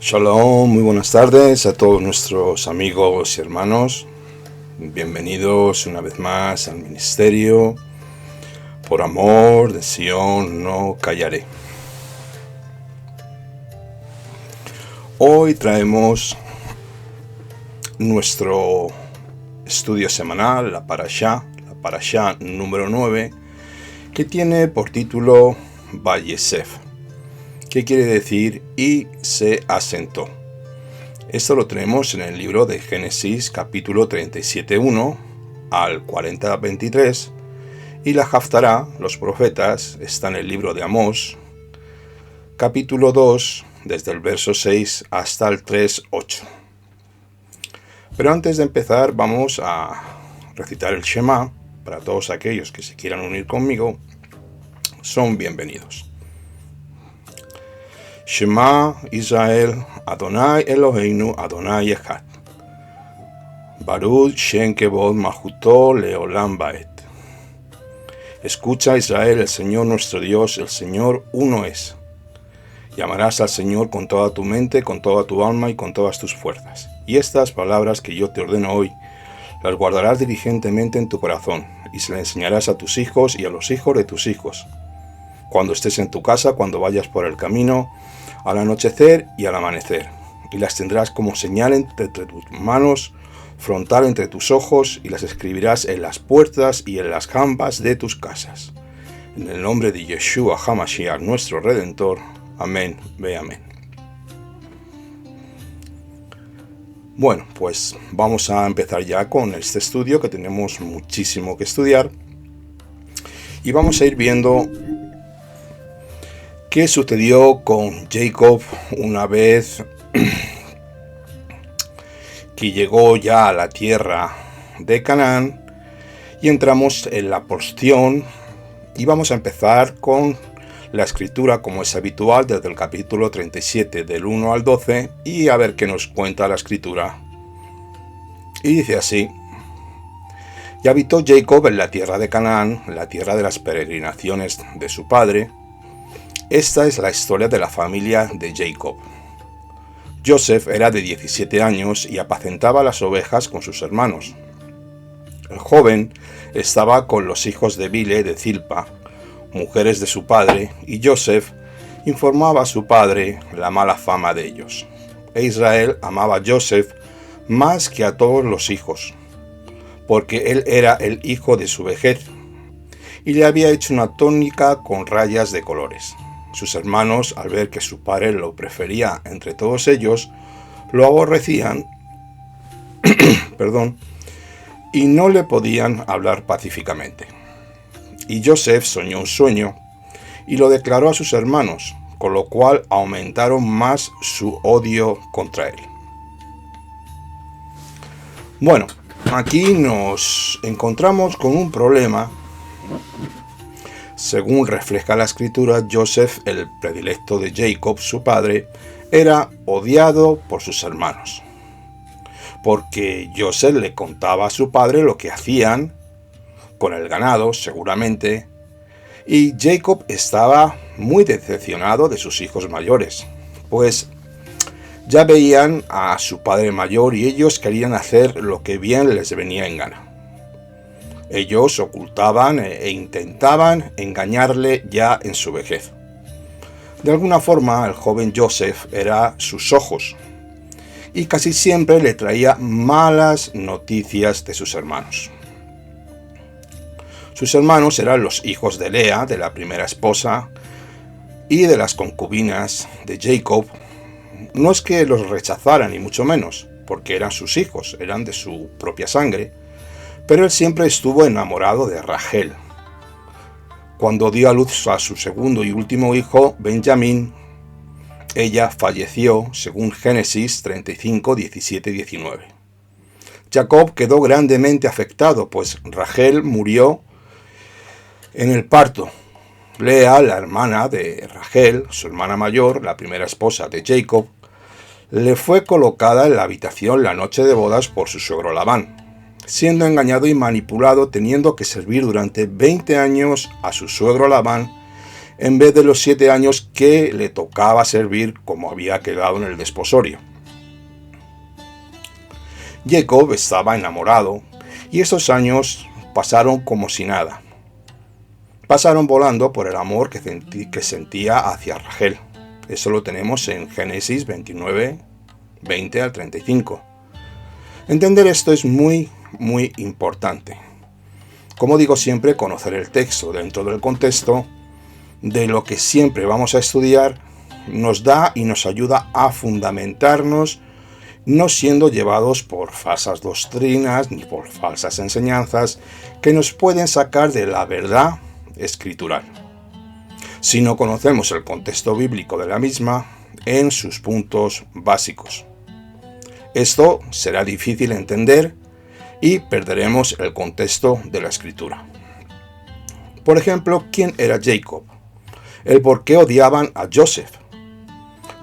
Shalom, muy buenas tardes a todos nuestros amigos y hermanos. Bienvenidos una vez más al ministerio. Por amor de Sion no callaré. Hoy traemos nuestro estudio semanal, la parashá número 9, que tiene por título Vayesef, que quiere decir y se asentó. Esto lo tenemos en el libro de Génesis capítulo 37:1 al 40:23, y la Haftará, los profetas, está en el libro de Amós capítulo 2, desde el verso 6 hasta el 3:8. Pero antes de empezar vamos a recitar el Shema. Para todos aquellos que se quieran unir conmigo, son bienvenidos. Shema Israel, Adonai Eloheinu, Adonai Echad. Baruch Shem Kevod Malchuto Leolam Baed. Escucha, Israel, el Señor nuestro Dios, el Señor uno es. Llamarás al Señor con toda tu mente, con toda tu alma y con todas tus fuerzas. Y estas palabras que yo te ordeno hoy, las guardarás diligentemente en tu corazón, y se las enseñarás a tus hijos y a los hijos de tus hijos. Cuando estés en tu casa, cuando vayas por el camino, al anochecer y al amanecer. Y las tendrás como señal entre tus manos, frontal entre tus ojos, y las escribirás en las puertas y en las jambas de tus casas. En el nombre de Yeshua HaMashiach, nuestro Redentor. Amén, ve amén. Bueno, pues vamos a empezar ya con este estudio, que tenemos muchísimo que estudiar. Y vamos a ir viendo qué sucedió con Jacob una vez que llegó ya a la tierra de Canaán, y entramos en la porción y vamos a empezar con la escritura, como es habitual, desde el capítulo 37 del 1 al 12, y a ver qué nos cuenta la escritura. Y dice así: y habitó Jacob en la tierra de Canaán, la tierra de las peregrinaciones de su padre. Esta es la historia de la familia de Jacob. Joseph era de 17 años y apacentaba las ovejas con sus hermanos. El joven estaba con los hijos de Bile de Zilpa, mujeres de su padre, y Joseph informaba a su padre la mala fama de ellos. E Israel amaba a Joseph más que a todos los hijos, porque él era el hijo de su vejez, y le había hecho una túnica con rayas de colores. Sus hermanos, al ver que su padre lo prefería entre todos ellos, lo aborrecían y no le podían hablar pacíficamente. Y Joseph soñó un sueño y lo declaró a sus hermanos, con lo cual aumentaron más su odio contra él. Bueno, aquí nos encontramos con un problema. Según refleja la escritura, Joseph, el predilecto de Jacob, su padre, era odiado por sus hermanos, porque Joseph le contaba a su padre lo que hacían con el ganado, seguramente, y Jacob estaba muy decepcionado de sus hijos mayores, pues ya veían a su padre mayor y ellos querían hacer lo que bien les venía en gana. Ellos ocultaban e intentaban engañarle ya en su vejez. De alguna forma, el joven Joseph era sus ojos, y casi siempre le traía malas noticias de sus hermanos. Sus hermanos eran los hijos de Lea, de la primera esposa, y de las concubinas de Jacob. No es que los rechazara, ni mucho menos, porque eran sus hijos, eran de su propia sangre, pero él siempre estuvo enamorado de Rachel. Cuando dio a luz a su segundo y último hijo, Benjamín, ella falleció, según Génesis 35, 17 y 19. Jacob quedó grandemente afectado, pues Rachel murió en el parto. Lea, la hermana de Rachel, su hermana mayor, la primera esposa de Jacob, le fue colocada en la habitación la noche de bodas por su suegro Labán, siendo engañado y manipulado, teniendo que servir durante 20 años a su suegro Labán en vez de los 7 años que le tocaba servir como había quedado en el desposorio. Jacob estaba enamorado y estos años pasaron como si nada. Pasaron volando por el amor que sentía hacia Rachel. Eso lo tenemos en Génesis 29, 20 al 35. Entender esto es muy importante. Como digo siempre, conocer el texto dentro del contexto de lo que siempre vamos a estudiar nos da y nos ayuda a fundamentarnos, no siendo llevados por falsas doctrinas ni por falsas enseñanzas que nos pueden sacar de la verdad escritural. Si no conocemos el contexto bíblico de la misma en sus puntos básicos, esto será difícil entender y perderemos el contexto de la escritura. Por ejemplo, ¿quién era Jacob? El por qué odiaban a Joseph.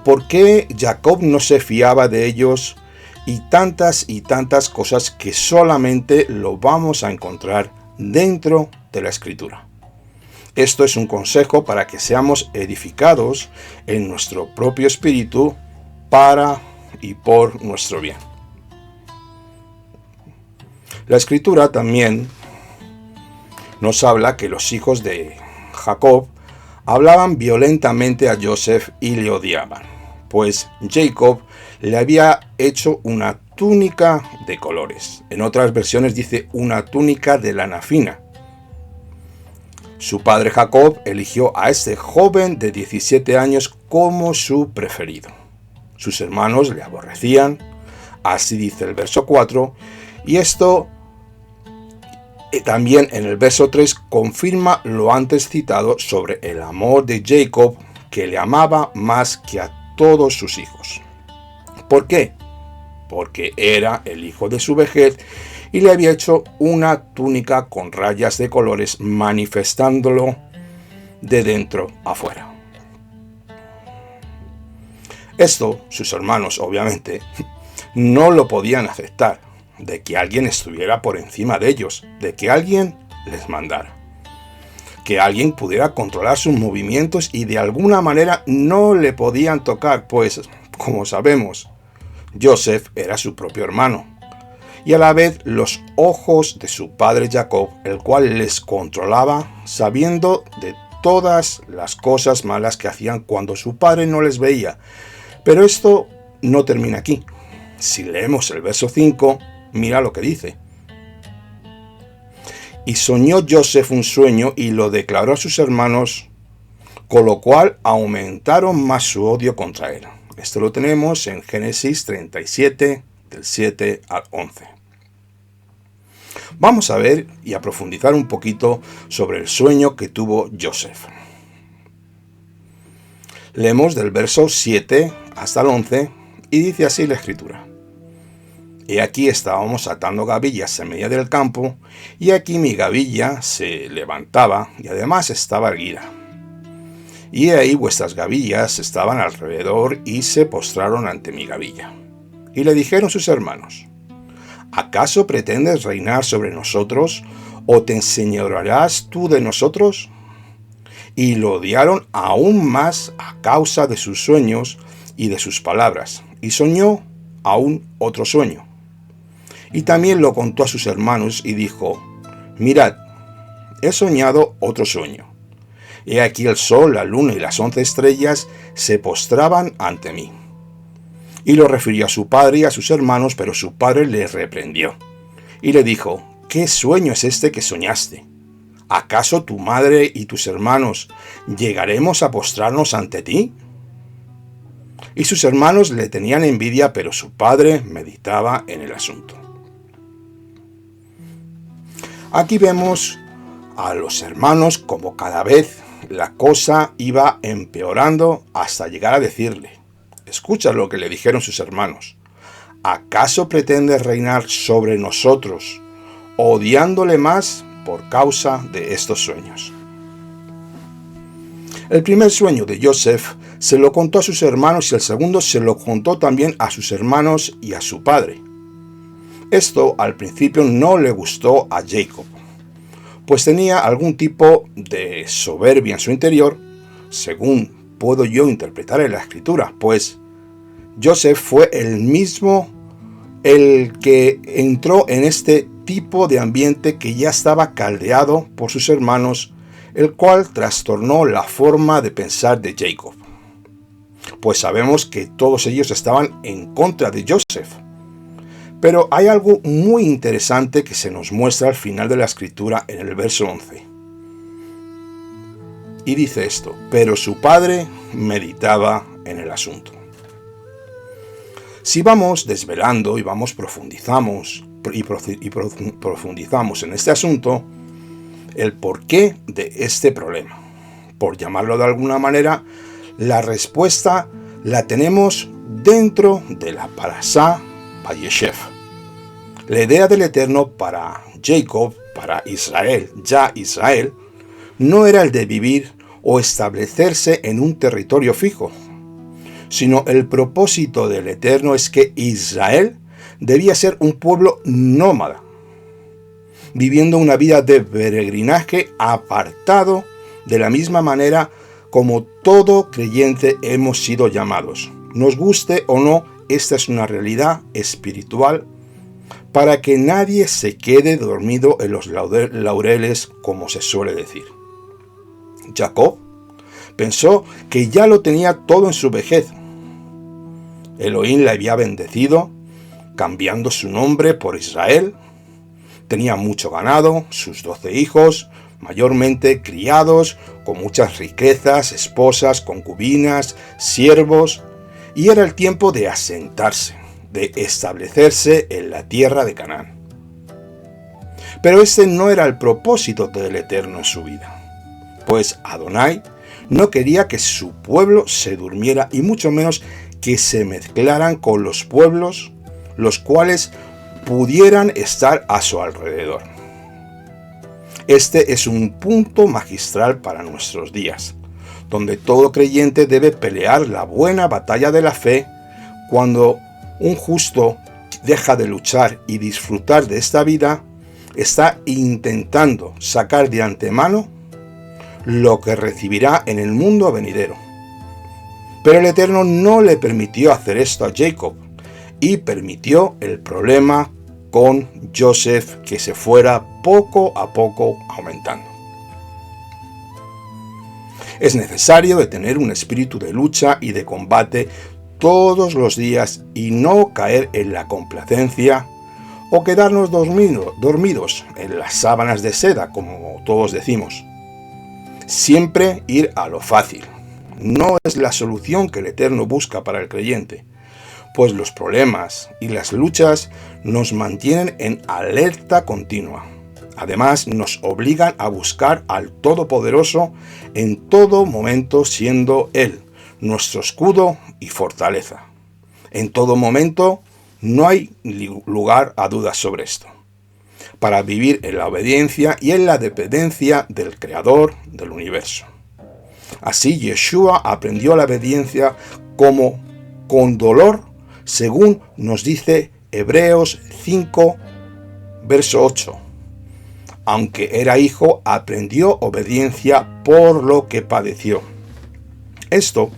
¿Por qué Jacob no se fiaba de ellos? Y tantas cosas que solamente lo vamos a encontrar dentro de la escritura. Esto es un consejo para que seamos edificados en nuestro propio espíritu para y por nuestro bien. La escritura también nos habla que los hijos de Jacob hablaban violentamente a Joseph y le odiaban, pues Jacob le había hecho una túnica de colores. En otras versiones dice una túnica de lana fina. Su padre Jacob eligió a este joven de 17 años como su preferido. Sus hermanos le aborrecían, así dice el verso 4, y esto también en el verso 3 confirma lo antes citado sobre el amor de Jacob, que le amaba más que a todos sus hijos. ¿Por qué? Porque era el hijo de su vejez y le había hecho una túnica con rayas de colores, manifestándolo de dentro a fuera. Esto, sus hermanos obviamente, no lo podían aceptar, de que alguien estuviera por encima de ellos, de que alguien les mandara, que alguien pudiera controlar sus movimientos y de alguna manera no le podían tocar, pues, como sabemos, Joseph era su propio hermano, y a la vez los ojos de su padre Jacob, el cual les controlaba, sabiendo de todas las cosas malas que hacían cuando su padre no les veía. Pero esto no termina aquí. Si leemos el verso 5, mira lo que dice. Y soñó Joseph un sueño y lo declaró a sus hermanos, con lo cual aumentaron más su odio contra él. Esto lo tenemos en Génesis 37, del 7 al 11. Vamos a ver y a profundizar un poquito sobre el sueño que tuvo Joseph. Leemos del verso 7 hasta el 11 y dice así la escritura. He aquí estábamos atando gavillas en medio del campo, y aquí mi gavilla se levantaba y además estaba erguida. Y ahí vuestras gavillas estaban alrededor y se postraron ante mi gavilla. Y le dijeron sus hermanos, ¿acaso pretendes reinar sobre nosotros o te enseñorearás tú de nosotros? Y lo odiaron aún más a causa de sus sueños y de sus palabras, y soñó aún otro sueño. Y también lo contó a sus hermanos y dijo, mirad, he soñado otro sueño. He aquí el sol, la luna y las 11 estrellas se postraban ante mí. Y lo refirió a su padre y a sus hermanos, pero su padre le reprendió. Y le dijo, ¿qué sueño es este que soñaste? ¿Acaso tu madre y tus hermanos llegaremos a postrarnos ante ti? Y sus hermanos le tenían envidia, pero su padre meditaba en el asunto. Aquí vemos a los hermanos como cada vez la cosa iba empeorando hasta llegar a decirle, escucha lo que le dijeron sus hermanos, ¿acaso pretendes reinar sobre nosotros, odiándole más por causa de estos sueños? El primer sueño de Joseph se lo contó a sus hermanos y el segundo se lo contó también a sus hermanos y a su padre. Esto al principio no le gustó a Jacob, pues tenía algún tipo de soberbia en su interior, según puedo yo interpretar en la escritura, pues Joseph fue el mismo el que entró en este tipo de ambiente que ya estaba caldeado por sus hermanos, el cual trastornó la forma de pensar de Jacob. Pues sabemos que todos ellos estaban en contra de Joseph. Pero hay algo muy interesante que se nos muestra al final de la escritura en el verso 11. Y dice esto: pero su padre meditaba en el asunto. Si vamos desvelando y profundizamos en este asunto, el porqué de este problema, por llamarlo de alguna manera, la respuesta la tenemos dentro de la Parashá Vayeshev. La idea del Eterno para Jacob, para Israel, no era el de vivir o establecerse en un territorio fijo, sino el propósito del Eterno es que Israel debía ser un pueblo nómada, viviendo una vida de peregrinaje apartado de la misma manera como todo creyente hemos sido llamados. Nos guste o no, esta es una realidad espiritual para que nadie se quede dormido en los laureles, como se suele decir. Jacob pensó que ya lo tenía todo en su vejez. Elohim le había bendecido, cambiando su nombre por Israel. Tenía mucho ganado, sus 12 hijos, mayormente criados, con muchas riquezas, esposas, concubinas, siervos, y era el tiempo de asentarse, de establecerse en la tierra de Canaán. Pero ese no era el propósito del Eterno en su vida, pues Adonai no quería que su pueblo se durmiera y mucho menos que se mezclaran con los pueblos los cuales pudieran estar a su alrededor. Este es un punto magistral para nuestros días, donde todo creyente debe pelear la buena batalla de la fe. Cuando un justo deja de luchar y disfrutar de esta vida, está intentando sacar de antemano lo que recibirá en el mundo venidero. Pero el Eterno no le permitió hacer esto a Jacob y permitió el problema con Joseph que se fuera poco a poco aumentando. Es necesario de tener un espíritu de lucha y de combate todos los días y no caer en la complacencia o quedarnos dormidos en las sábanas de seda, como todos decimos. Siempre ir a lo fácil no es la solución que el Eterno busca para el creyente, pues los problemas y las luchas nos mantienen en alerta continua. Además, nos obligan a buscar al Todopoderoso en todo momento, siendo Él nuestro escudo y fortaleza. En todo momento no hay lugar a dudas sobre esto, para vivir en la obediencia y en la dependencia del Creador del universo. Así Yeshua aprendió la obediencia con dolor, según nos dice Hebreos 5, verso 8. Aunque era hijo, aprendió obediencia por lo que padeció. Esto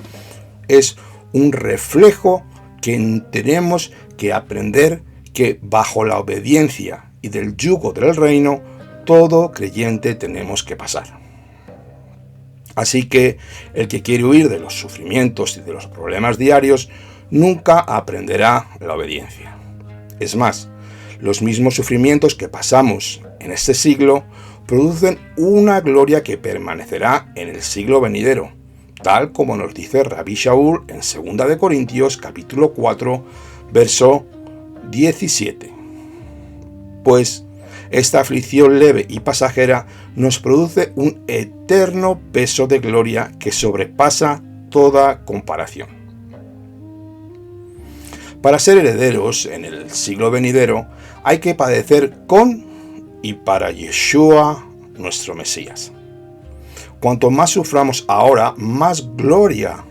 es un reflejo que tenemos que aprender, que bajo la obediencia y del yugo del reino, todo creyente tenemos que pasar. Así que el que quiere huir de los sufrimientos y de los problemas diarios, nunca aprenderá la obediencia. Es más, los mismos sufrimientos que pasamos en este siglo producen una gloria que permanecerá en el siglo venidero, tal como nos dice Rabbi Shaul en 2 de Corintios capítulo 4, verso 17. Pues esta aflicción leve y pasajera nos produce un eterno peso de gloria que sobrepasa toda comparación. Para ser herederos en el siglo venidero hay que padecer con y para Yeshua, nuestro Mesías. Cuanto más suframos ahora, más gloria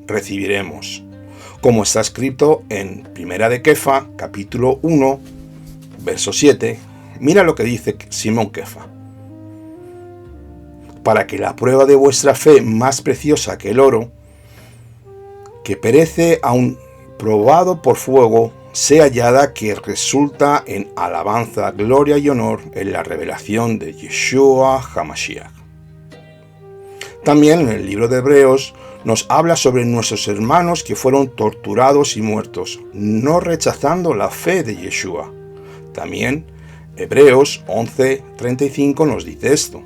recibiremos, como está escrito en 1 de Kefa, capítulo 1, verso 7. Mira lo que dice Simón Kefa. para que la prueba de vuestra fe, más preciosa que el oro, que perece aun probado por fuego, sea hallada, que resulta en alabanza, gloria y honor en la revelación de Yeshua HaMashiach. También en el libro de Hebreos nos habla sobre nuestros hermanos que fueron torturados y muertos, no rechazando la fe de Yeshua. También Hebreos 11:35 nos dice esto.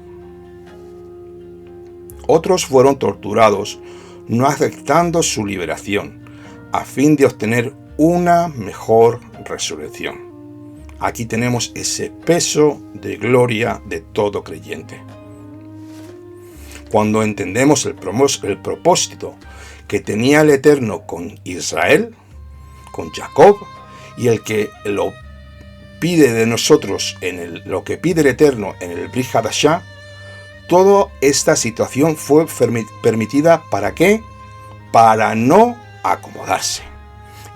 Otros fueron torturados, no aceptando su liberación, a fin de obtener una mejor resurrección. Aquí tenemos ese peso de gloria de todo creyente. Cuando entendemos el propósito que tenía el Eterno con Israel, con Jacob, y el que lo pide de nosotros lo que pide el Eterno en el Brit Hadashah, toda esta situación fue permitida ¿para qué? Para no acomodarse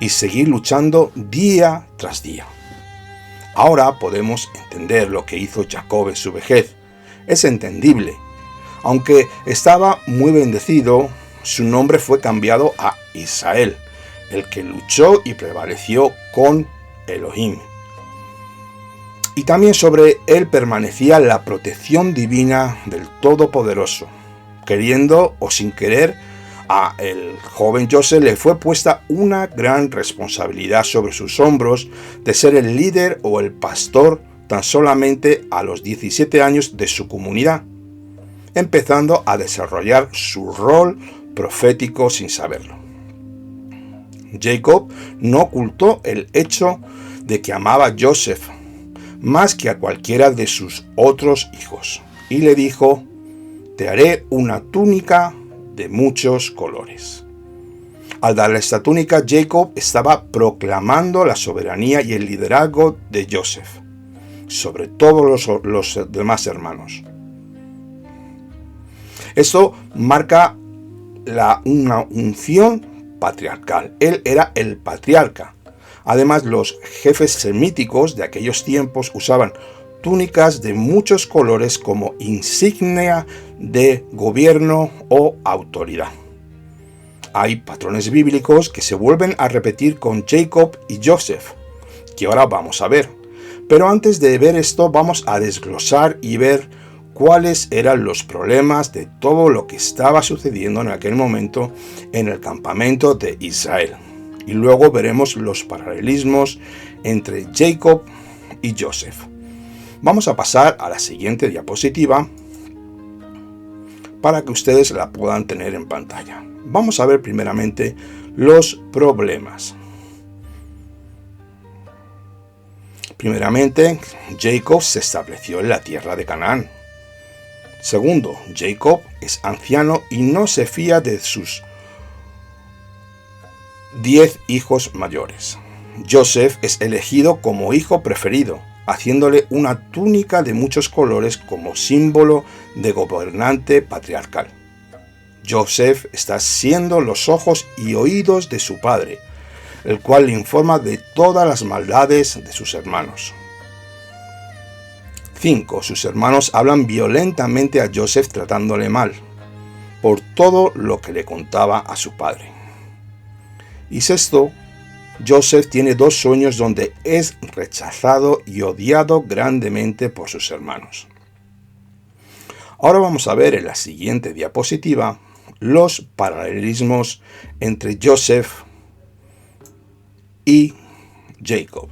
y seguir luchando día tras día. Ahora podemos entender lo que hizo Jacob en su vejez. Es entendible. Aunque estaba muy bendecido, su nombre fue cambiado a Israel, el que luchó y prevaleció con Elohim. Y también sobre él permanecía la protección divina del Todopoderoso. Queriendo o sin querer, a el joven Joseph le fue puesta una gran responsabilidad sobre sus hombros de ser el líder o el pastor tan solamente a los 17 años de su comunidad, empezando a desarrollar su rol profético sin saberlo. Jacob no ocultó el hecho de que amaba a Joseph más que a cualquiera de sus otros hijos, y le dijo: te haré una túnica de muchos colores. Al darle esta túnica, Jacob estaba proclamando la soberanía y el liderazgo de Joseph sobre todos los demás hermanos. Esto marca una unción patriarcal. Él era el patriarca. Además, los jefes semíticos de aquellos tiempos usaban túnicas de muchos colores como insignia de gobierno o autoridad. Hay patrones bíblicos que se vuelven a repetir con Jacob y Joseph, que ahora vamos a ver. Pero antes de ver esto, vamos a desglosar y ver cuáles eran los problemas de todo lo que estaba sucediendo en aquel momento en el campamento de Israel. Y luego veremos los paralelismos entre Jacob y Joseph. Vamos a pasar a la siguiente diapositiva para que ustedes la puedan tener en pantalla. Vamos a ver primeramente los problemas. Primeramente, Jacob se estableció en la tierra de Canaán. Segundo, Jacob es anciano y no se fía de sus 10 hijos mayores. Joseph es elegido como hijo preferido, haciéndole una túnica de muchos colores como símbolo de gobernante patriarcal. Joseph está siendo los ojos y oídos de su padre, el cual le informa de todas las maldades de sus hermanos. 5. Sus hermanos hablan violentamente a Joseph tratándole mal, por todo lo que le contaba a su padre. Y 6. Joseph tiene 2 sueños donde es rechazado y odiado grandemente por sus hermanos. Ahora vamos a ver en la siguiente diapositiva los paralelismos entre Joseph y Jacob.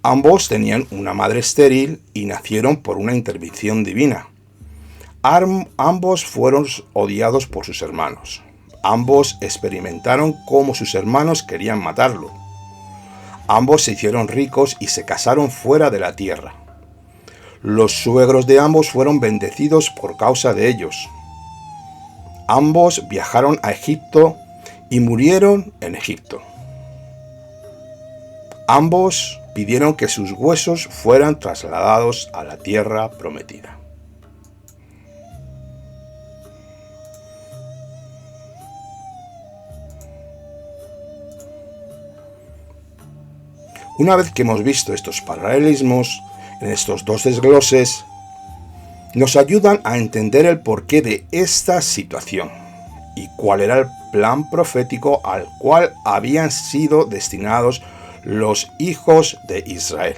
Ambos tenían una madre estéril y nacieron por una intervención divina. Ambos fueron odiados por sus hermanos. Ambos experimentaron cómo sus hermanos querían matarlo. Ambos se hicieron ricos y se casaron fuera de la tierra. Los suegros de ambos fueron bendecidos por causa de ellos. Ambos viajaron a Egipto y murieron en Egipto. Ambos pidieron que sus huesos fueran trasladados a la tierra prometida. Una vez que hemos visto estos paralelismos, En estos dos desgloses nos ayudan a entender el porqué de esta situación y cuál era el plan profético al cual habían sido destinados los hijos de Israel.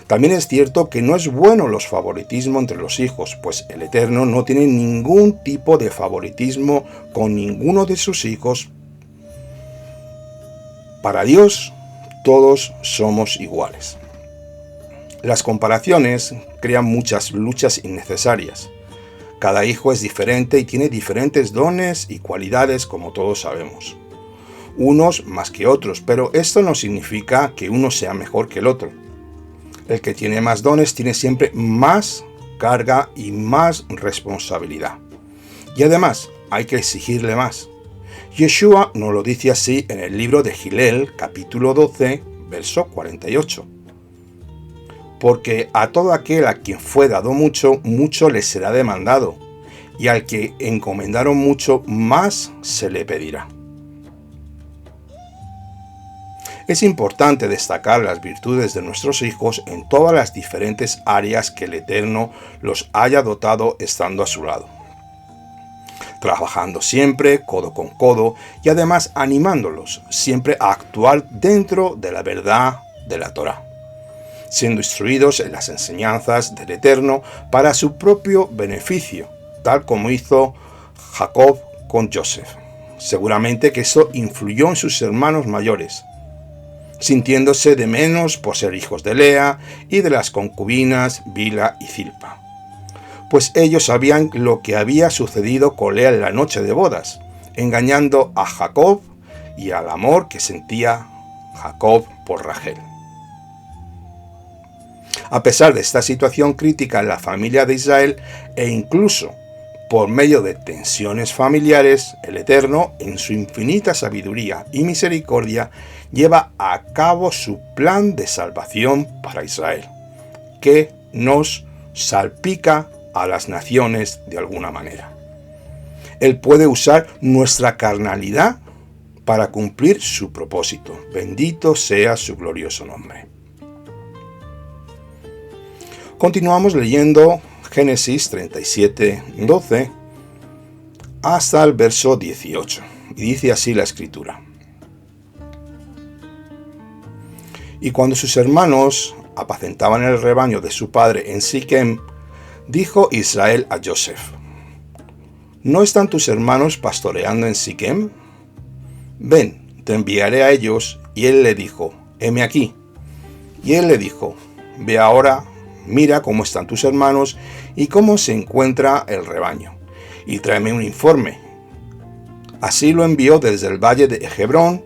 También es cierto que no es bueno los favoritismos entre los hijos, pues el Eterno no tiene ningún tipo de favoritismo con ninguno de sus hijos. Para Dios, todos somos iguales. Las comparaciones crean muchas luchas innecesarias. Cada hijo es diferente y tiene diferentes dones y cualidades, como todos sabemos. Unos más que otros, pero esto no significa que uno sea mejor que el otro. El que tiene más dones tiene siempre más carga y más responsabilidad. Y además, hay que exigirle más. Yeshua nos lo dice así en el libro de Gilel, capítulo 12, verso 48. Porque a todo aquel a quien fue dado mucho, mucho le será demandado, y al que encomendaron mucho, más se le pedirá. Es importante destacar las virtudes de nuestros hijos en todas las diferentes áreas que el Eterno los haya dotado estando a su lado. Trabajando siempre, codo con codo, y además animándolos siempre a actuar dentro de la verdad de la Torá, siendo instruidos en las enseñanzas del Eterno para su propio beneficio, tal como hizo Jacob con Joseph. Seguramente que eso influyó en sus hermanos mayores, sintiéndose de menos por ser hijos de Lea y de las concubinas Bila y Zilpa, pues ellos sabían lo que había sucedido con Lea en la noche de bodas, engañando a Jacob y al amor que sentía Jacob por Rachel. A pesar de esta situación crítica en la familia de Israel e incluso por medio de tensiones familiares, el Eterno, en su infinita sabiduría y misericordia, lleva a cabo su plan de salvación para Israel, que nos salpica a las naciones de alguna manera. Él puede usar nuestra carnalidad para cumplir su propósito. Bendito sea su glorioso nombre. Continuamos leyendo Génesis 37, 12 hasta el verso 18. Y dice así la escritura. Y cuando sus hermanos apacentaban el rebaño de su padre en Siquem, dijo Israel a Joseph: ¿No están tus hermanos pastoreando en Siquem? Ven, te enviaré a ellos. Y él le dijo: heme aquí. Y él le dijo: ve ahora, mira cómo están tus hermanos y cómo se encuentra el rebaño, y tráeme un informe. Así lo envió desde el valle de Hebrón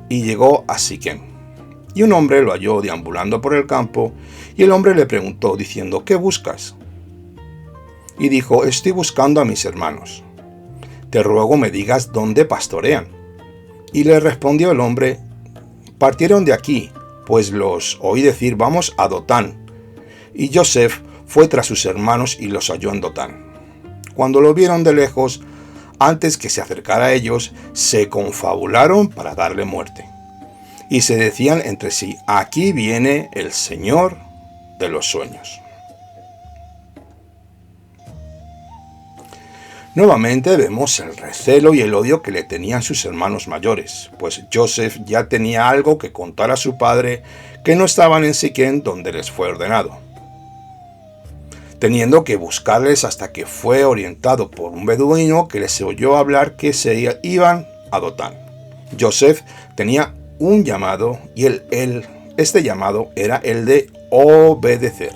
y llegó a Siquem. Y un hombre lo halló deambulando por el campo, y el hombre le preguntó, diciendo: ¿qué buscas? Y dijo: estoy buscando a mis hermanos. Te ruego me digas dónde pastorean. Y le respondió el hombre: partieron de aquí, pues los oí decir: vamos a Dotán. Y Joseph fue tras sus hermanos y los halló en Dotán. Cuando lo vieron de lejos, antes que se acercara a ellos, se confabularon para darle muerte. Y se decían entre sí: aquí viene el Señor de los sueños. Nuevamente vemos el recelo y el odio que le tenían sus hermanos mayores, pues Joseph ya tenía algo que contar a su padre, que no estaban en Siquem donde les fue ordenado, teniendo que buscarles hasta que fue orientado por un beduino que les oyó hablar que se iban a Dotán. Joseph tenía un llamado y este llamado era el de obedecer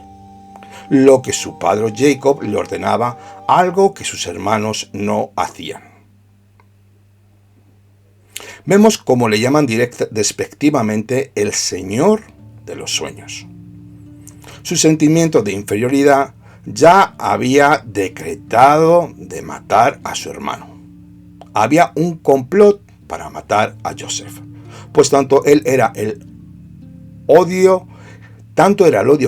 lo que su padre Jacob le ordenaba, algo que sus hermanos no hacían. Vemos cómo le llaman despectivamente el Señor de los sueños. Su sentimiento de inferioridad ya había decretado de matar a su hermano. Había un complot para matar a Joseph, pues tanto era el odio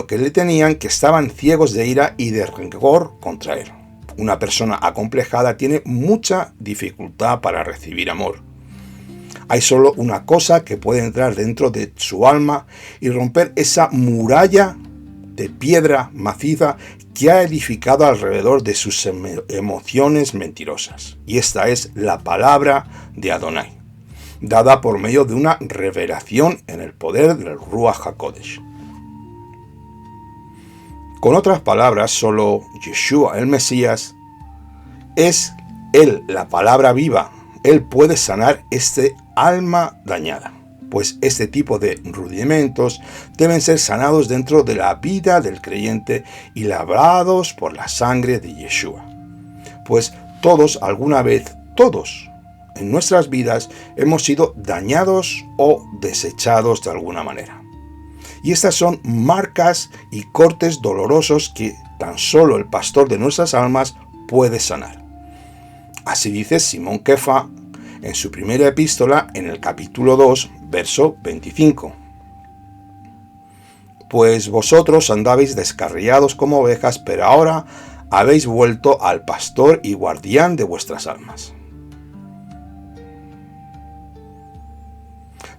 que le tenían, que estaban ciegos de ira y de rencor contra él. Una persona acomplejada tiene mucha dificultad para recibir amor. Hay solo una cosa que puede entrar dentro de su alma y romper esa muralla de piedra maciza que ha edificado alrededor de sus emociones mentirosas. Y esta es la palabra de Adonai, dada por medio de una revelación en el poder del Ruach HaKodesh. Con otras palabras, solo Yeshua, el Mesías, es Él, la palabra viva. Él puede sanar este alma dañada, pues este tipo de rudimentos deben ser sanados dentro de la vida del creyente y lavados por la sangre de Yeshua. Pues todos, alguna vez, todos, en nuestras vidas hemos sido dañados o desechados de alguna manera. Y estas son marcas y cortes dolorosos que tan solo el pastor de nuestras almas puede sanar. Así dice Simón Kefa en su primera epístola en el capítulo 2, verso 25. Pues vosotros andabais descarriados como ovejas, pero ahora habéis vuelto al pastor y guardián de vuestras almas.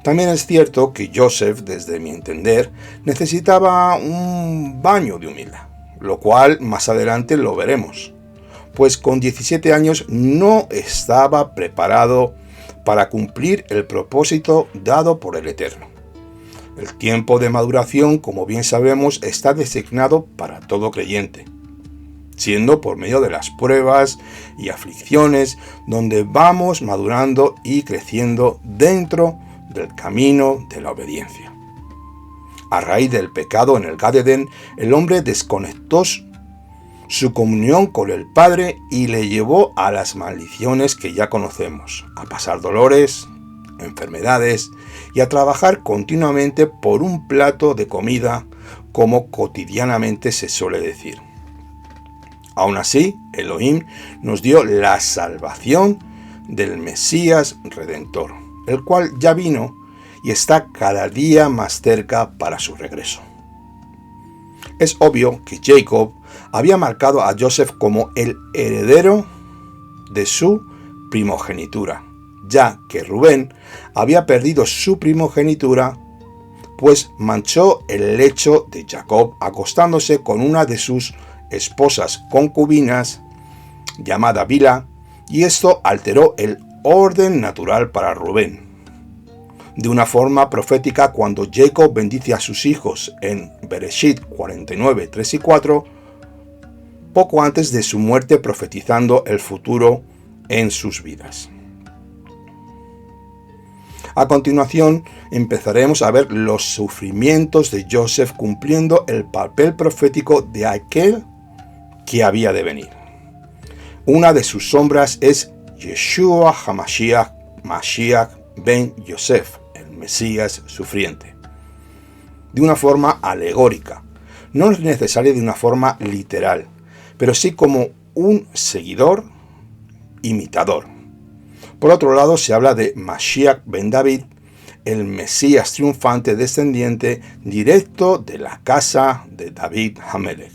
También es cierto que Joseph, desde mi entender, necesitaba un baño de humildad, lo cual más adelante lo veremos, pues con 17 años no estaba preparado para cumplir el propósito dado por el Eterno. El tiempo de maduración, como bien sabemos, está designado para todo creyente, siendo por medio de las pruebas y aflicciones donde vamos madurando y creciendo dentro del camino de la obediencia. A raíz del pecado en el Gan Edén, el hombre desconectó su comunión con el Padre y le llevó a las maldiciones que ya conocemos, a pasar dolores, enfermedades y a trabajar continuamente por un plato de comida, como cotidianamente se suele decir. Aún así, Elohim nos dio la salvación del Mesías Redentor, el cual ya vino y está cada día más cerca para su regreso. Es obvio que Jacob había marcado a Joseph como el heredero de su primogenitura, ya que Rubén había perdido su primogenitura, pues manchó el lecho de Jacob acostándose con una de sus esposas concubinas, llamada Bilha, y esto alteró el orden natural para Rubén. De una forma profética, cuando Jacob bendice a sus hijos en Bereshit 49, 3 y 4, poco antes de su muerte, profetizando el futuro en sus vidas. A continuación, empezaremos a ver los sufrimientos de Joseph cumpliendo el papel profético de aquel que había de venir. Una de sus sombras es Yeshua HaMashiach, Mashiach ben Yosef, el Mesías sufriente. De una forma alegórica, no es necesario de una forma literal, pero sí como un seguidor, imitador. Por otro lado, se habla de Mashiach ben David, el Mesías triunfante descendiente directo de la casa de David Hamelech.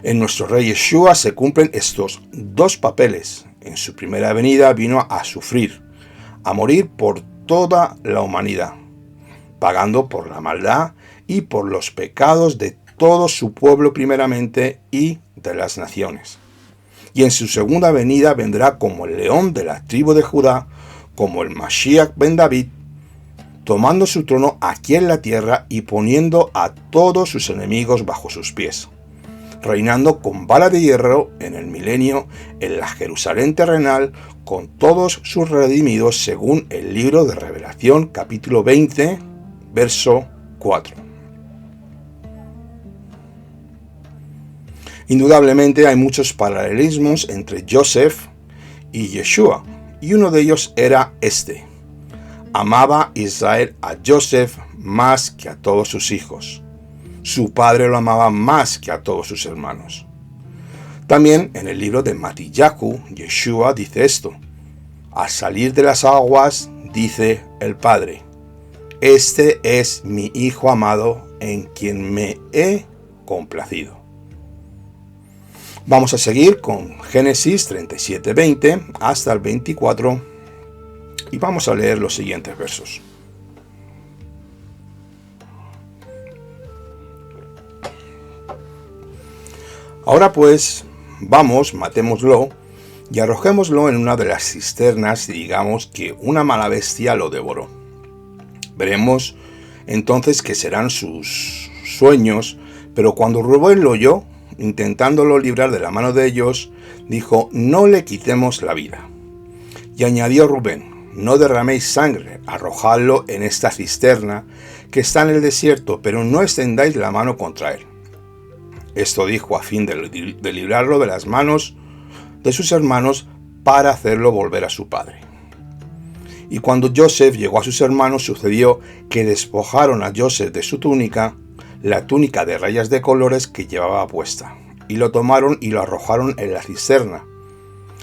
En nuestro rey Yeshua se cumplen estos dos papeles. En su primera venida vino a sufrir, a morir por toda la humanidad, pagando por la maldad y por los pecados de todo su pueblo primeramente y de las naciones. Y en su segunda venida vendrá como el león de la tribu de Judá, como el Mashiach ben David, tomando su trono aquí en la tierra y poniendo a todos sus enemigos bajo sus pies, reinando con vara de hierro en el milenio en la Jerusalén terrenal con todos sus redimidos, según el libro de Revelación capítulo 20, verso 4. Indudablemente hay muchos paralelismos entre Joseph y Yeshua, y uno de ellos era este: amaba Israel a Joseph más que a todos sus hijos. Su padre lo amaba más que a todos sus hermanos. También en el libro de Matillahu, Yeshua dice esto: al salir de las aguas, dice el Padre, este es mi Hijo amado en quien me he complacido. Vamos a seguir con Génesis 37:20 hasta el 24 y vamos a leer los siguientes versos. Ahora pues, vamos, matémoslo y arrojémoslo en una de las cisternas y digamos que una mala bestia lo devoró. Veremos entonces que serán sus sueños, pero cuando Rubén lo oyó, intentándolo librar de la mano de ellos, dijo: no le quitemos la vida. Y añadió Rubén: no derraméis sangre, arrojadlo en esta cisterna que está en el desierto, pero no extendáis la mano contra él. Esto dijo a fin de librarlo de las manos de sus hermanos para hacerlo volver a su padre. Y cuando Joseph llegó a sus hermanos, sucedió que despojaron a Joseph de su túnica, la túnica de rayas de colores que llevaba puesta, y lo tomaron y lo arrojaron en la cisterna.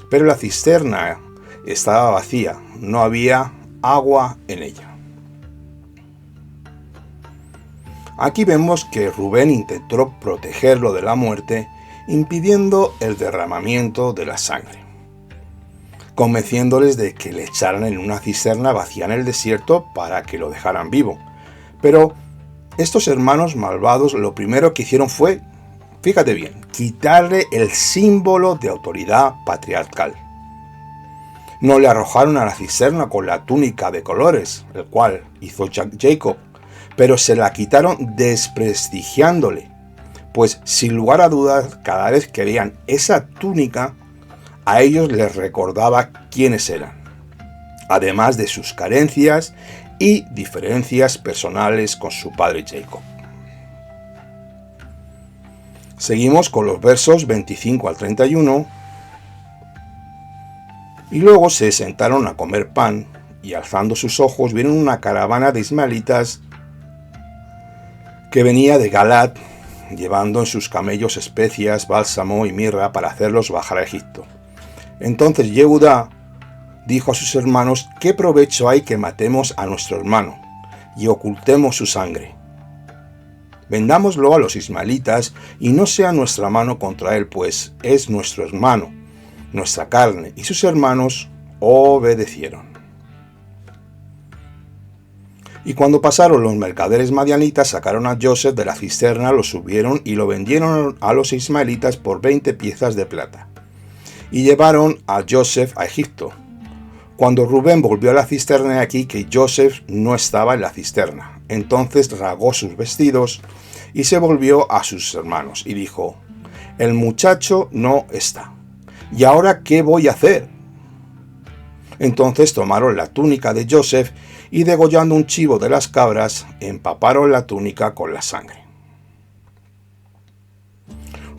Pero la cisterna estaba vacía, no había agua en ella. Aquí vemos que Rubén intentó protegerlo de la muerte, impidiendo el derramamiento de la sangre, convenciéndoles de que le echaran en una cisterna vacía en el desierto para que lo dejaran vivo. Pero estos hermanos malvados lo primero que hicieron fue, fíjate bien, quitarle el símbolo de autoridad patriarcal. No le arrojaron a la cisterna con la túnica de colores, el cual hizo Jacob, pero se la quitaron desprestigiándole, pues sin lugar a dudas, cada vez que veían esa túnica, a ellos les recordaba quiénes eran, además de sus carencias y diferencias personales con su padre Jacob. Seguimos con los versos 25 al 31. Y luego se sentaron a comer pan, y alzando sus ojos vieron una caravana de ismaelitas que venía de Galaad, llevando en sus camellos especias, bálsamo y mirra para hacerlos bajar a Egipto. Entonces Yehudá dijo a sus hermanos: ¿qué provecho hay que matemos a nuestro hermano y ocultemos su sangre? Vendámoslo a los ismaelitas y no sea nuestra mano contra él, pues es nuestro hermano, nuestra carne. Y sus hermanos obedecieron. Y cuando pasaron los mercaderes madianitas, sacaron a Joseph de la cisterna, lo subieron y lo vendieron a los ismaelitas por 20 piezas de plata. Y llevaron a Joseph a Egipto. Cuando Rubén volvió a la cisterna, aquí que Joseph no estaba en la cisterna. Entonces rasgó sus vestidos y se volvió a sus hermanos y dijo: el muchacho no está. ¿Y ahora qué voy a hacer? Entonces tomaron la túnica de Joseph y, degollando un chivo de las cabras, empaparon la túnica con la sangre.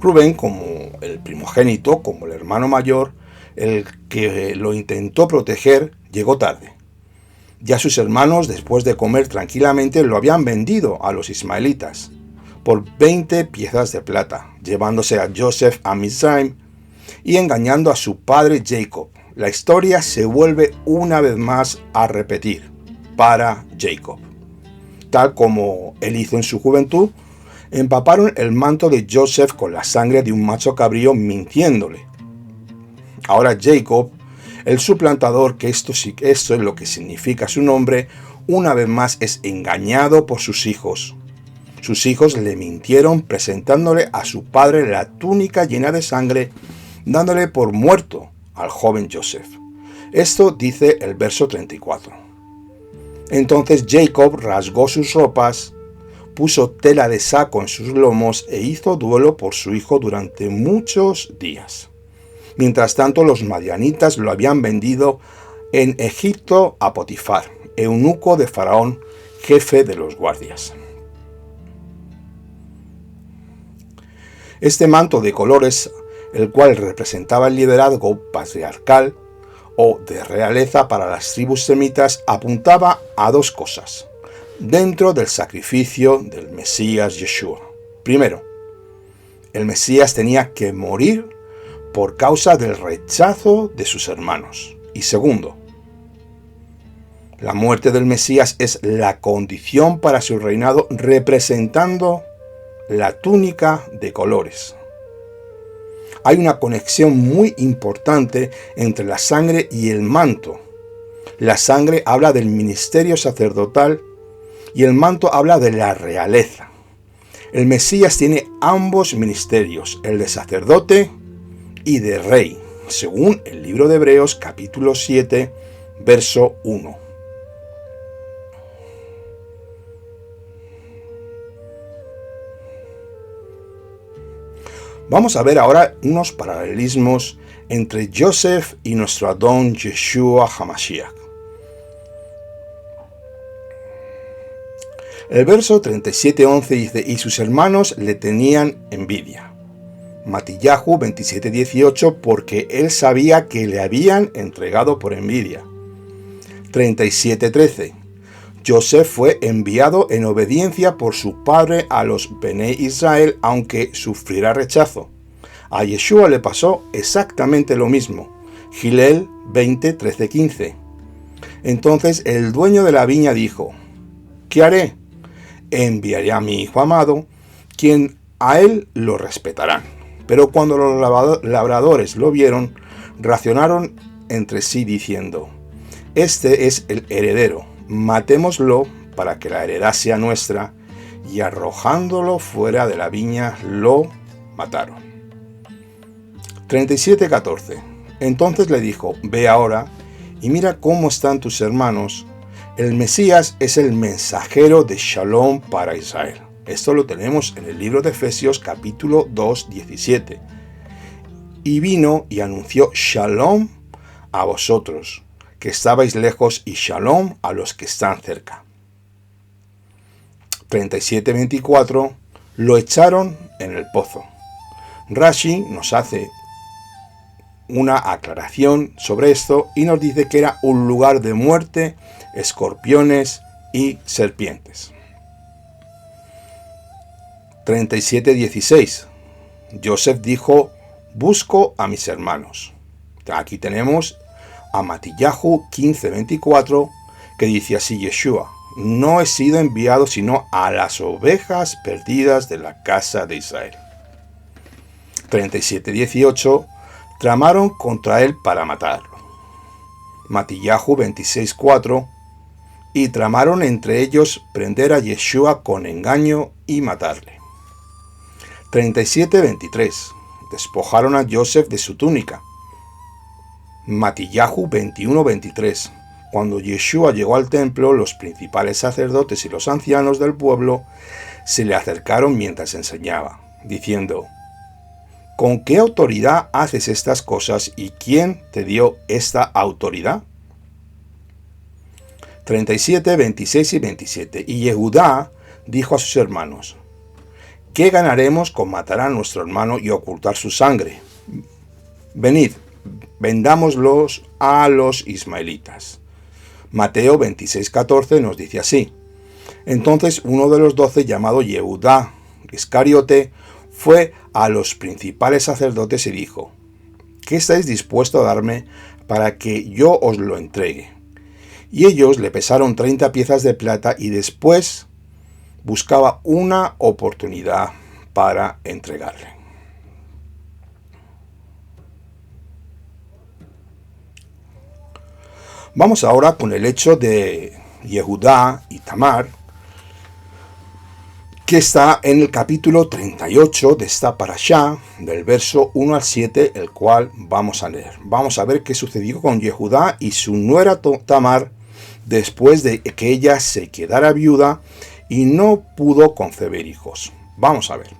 Rubén, como el primogénito, como el hermano mayor, el que lo intentó proteger, llegó tarde. Ya sus hermanos, después de comer tranquilamente, lo habían vendido a los ismaelitas por 20 piezas de plata, llevándose a Joseph a Mizraim y engañando a su padre Jacob. La historia se vuelve una vez más a repetir para Jacob. Tal como él hizo en su juventud, empaparon el manto de Joseph con la sangre de un macho cabrío, mintiéndole. Ahora Jacob, el suplantador, que esto es lo que significa su nombre, una vez más es engañado por sus hijos. Sus hijos le mintieron presentándole a su padre la túnica llena de sangre, dándole por muerto al joven Joseph. Esto dice el verso 34. Entonces Jacob rasgó sus ropas, puso tela de saco en sus lomos e hizo duelo por su hijo durante muchos días. Mientras tanto, los madianitas lo habían vendido en Egipto a Potifar, eunuco de Faraón, jefe de los guardias. Este manto de colores, el cual representaba el liderazgo patriarcal o de realeza para las tribus semitas, apuntaba a dos cosas dentro del sacrificio del Mesías Yeshua. Primero, el Mesías tenía que morir por causa del rechazo de sus hermanos. Y segundo, la muerte del Mesías es la condición para su reinado, representando la túnica de colores. Hay una conexión muy importante entre la sangre y el manto. La sangre habla del ministerio sacerdotal y el manto habla de la realeza. El Mesías tiene ambos ministerios, el de sacerdote y de rey, según el libro de Hebreos capítulo 7, verso 1. Vamos a ver ahora unos paralelismos entre Joseph y nuestro Adón Yeshua HaMashiach. El verso 37:11 dice: y sus hermanos le tenían envidia. Matillahu 27:18, porque él sabía que le habían entregado por envidia. 37:13. Joseph fue enviado en obediencia por su padre a los Bené Israel, aunque sufriera rechazo. A Yeshua le pasó exactamente lo mismo. Gilel 20:13-15. Entonces el dueño de la viña dijo: ¿qué haré? Enviaré a mi hijo amado, quien a él lo respetarán. Pero cuando los labradores lo vieron, racionaron entre sí diciendo: este es el heredero, matémoslo para que la heredad sea nuestra, y arrojándolo fuera de la viña lo mataron. 37:14. Entonces le dijo: ve ahora y mira cómo están tus hermanos. El Mesías es el mensajero de Shalom para Israel. Esto lo tenemos en el libro de Efesios capítulo 2, 17. Y vino y anunció Shalom a vosotros, que estabais lejos, y Shalom a los que están cerca. 37:24. Lo echaron en el pozo. Rashi nos hace una aclaración sobre esto y nos dice que era un lugar de muerte, escorpiones y serpientes. 37:16. Joseph dijo: busco a mis hermanos. Aquí tenemos a Matillahu 15:24, que dice así Yeshua: no he sido enviado sino a las ovejas perdidas de la casa de Israel. 37:18. Tramaron contra él para matarlo. Matillahu 26:4. Y tramaron entre ellos prender a Yeshua con engaño y matarle. 37:23. Despojaron a Joseph de su túnica. Matillahu 21:23. Cuando Yeshua llegó al templo, los principales sacerdotes y los ancianos del pueblo se le acercaron mientras enseñaba, diciendo: ¿con qué autoridad haces estas cosas y quién te dio esta autoridad? 37, 26 y 27. Y Yehudá dijo a sus hermanos: ¿qué ganaremos con matar a nuestro hermano y ocultar su sangre? Venid, vendámoslos a los ismaelitas. Mateo 26:14 nos dice así: entonces uno de los 12, llamado Yehudá Iscariote, fue a los principales sacerdotes y dijo: ¿qué estáis dispuestos a darme para que yo os lo entregue? Y ellos le pesaron 30 piezas de plata, y después buscaba una oportunidad para entregarle. Vamos ahora con el hecho de Yehudá y Tamar, que está en el capítulo 38 de esta parashá, del verso 1 al 7, el cual vamos a leer. Vamos a ver qué sucedió con Yehudá y su nuera Tamar después de que ella se quedara viuda y no pudo concebir hijos. Vamos a ver.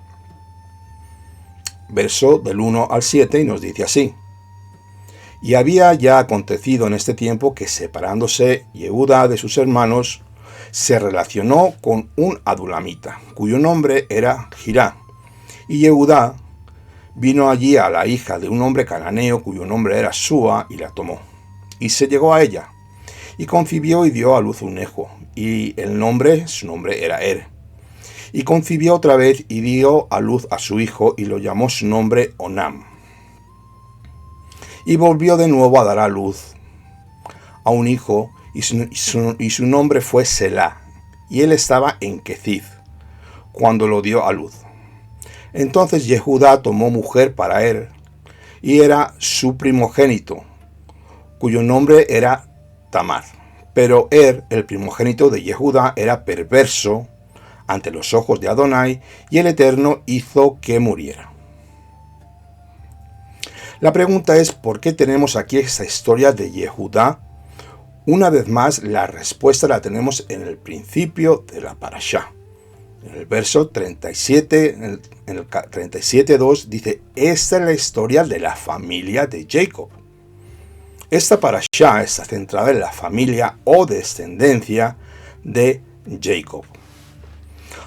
Verso del 1 al 7 y nos dice así: y había ya acontecido en este tiempo que, separándose Yehudá de sus hermanos, se relacionó con un adulamita, cuyo nombre era Girá. Y Yehudá vino allí a la hija de un hombre cananeo, cuyo nombre era Súa, y la tomó. Y se llegó a ella, y concibió y dio a luz un hijo, y su nombre era Y concibió otra vez y dio a luz a su hijo, y lo llamó su nombre Onam. Y volvió de nuevo a dar a luz a un hijo, y su nombre fue Selá, y él estaba en Quezid cuando lo dio a luz. Entonces Yehudá tomó mujer para él, y era su primogénito, cuyo nombre era Tamar. Pero el primogénito de Yehudá, era perverso ante los ojos de Adonai, y el Eterno hizo que muriera. La pregunta es, ¿por qué tenemos aquí esta historia de Yehudá? Una vez más, la respuesta la tenemos en el principio de la parashá. En el verso 37, en el 37.2 dice, esta es la historia de la familia de Jacob. Esta parashá está centrada en la familia o descendencia de Jacob.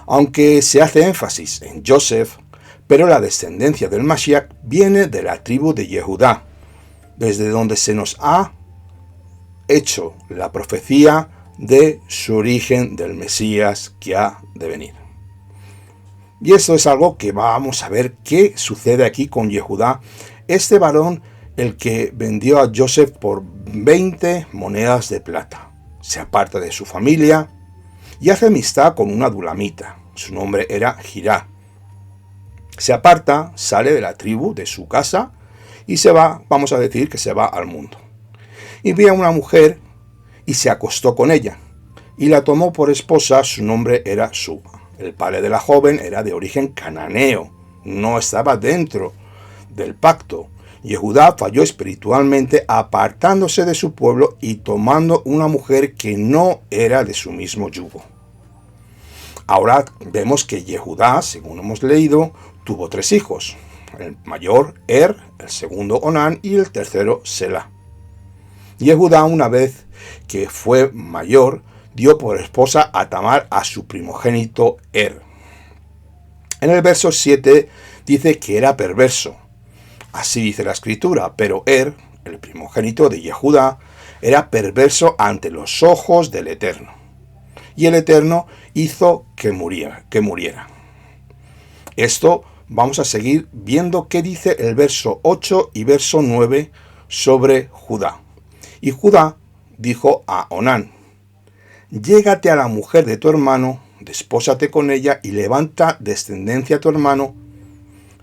Aunque se hace énfasis en Joseph, pero la descendencia del Mashiach viene de la tribu de Yehudá, desde donde se nos ha hecho la profecía de su origen del Mesías que ha de venir. Y esto es algo que vamos a ver qué sucede aquí con Yehudá, este varón el que vendió a Joseph por 20 monedas de plata. Se aparta de su familia y hace amistad con una dulamita. Su nombre era Girá. Se aparta, sale de la tribu, de su casa, y se va, vamos a decir que se va al mundo. Y ve a una mujer y se acostó con ella, y la tomó por esposa. Su nombre era Suba. El padre de la joven era de origen cananeo, no estaba dentro del pacto. Yehudá falló espiritualmente apartándose de su pueblo y tomando una mujer que no era de su mismo yugo. Ahora vemos que Yehudá, según hemos leído, tuvo 3 hijos. El mayor, el segundo, Onán, y el tercero, Selá. Yehudá, una vez que fue mayor, dio por esposa a Tamar a su primogénito En el verso 7 dice que era perverso. Así dice la escritura, pero el primogénito de Yehudá, era perverso ante los ojos del Eterno. Y el Eterno hizo que muriera. Esto vamos a seguir viendo qué dice el verso 8 y verso 9 sobre Judá. Y Judá dijo a Onán, llégate a la mujer de tu hermano, despósate con ella y levanta descendencia a tu hermano.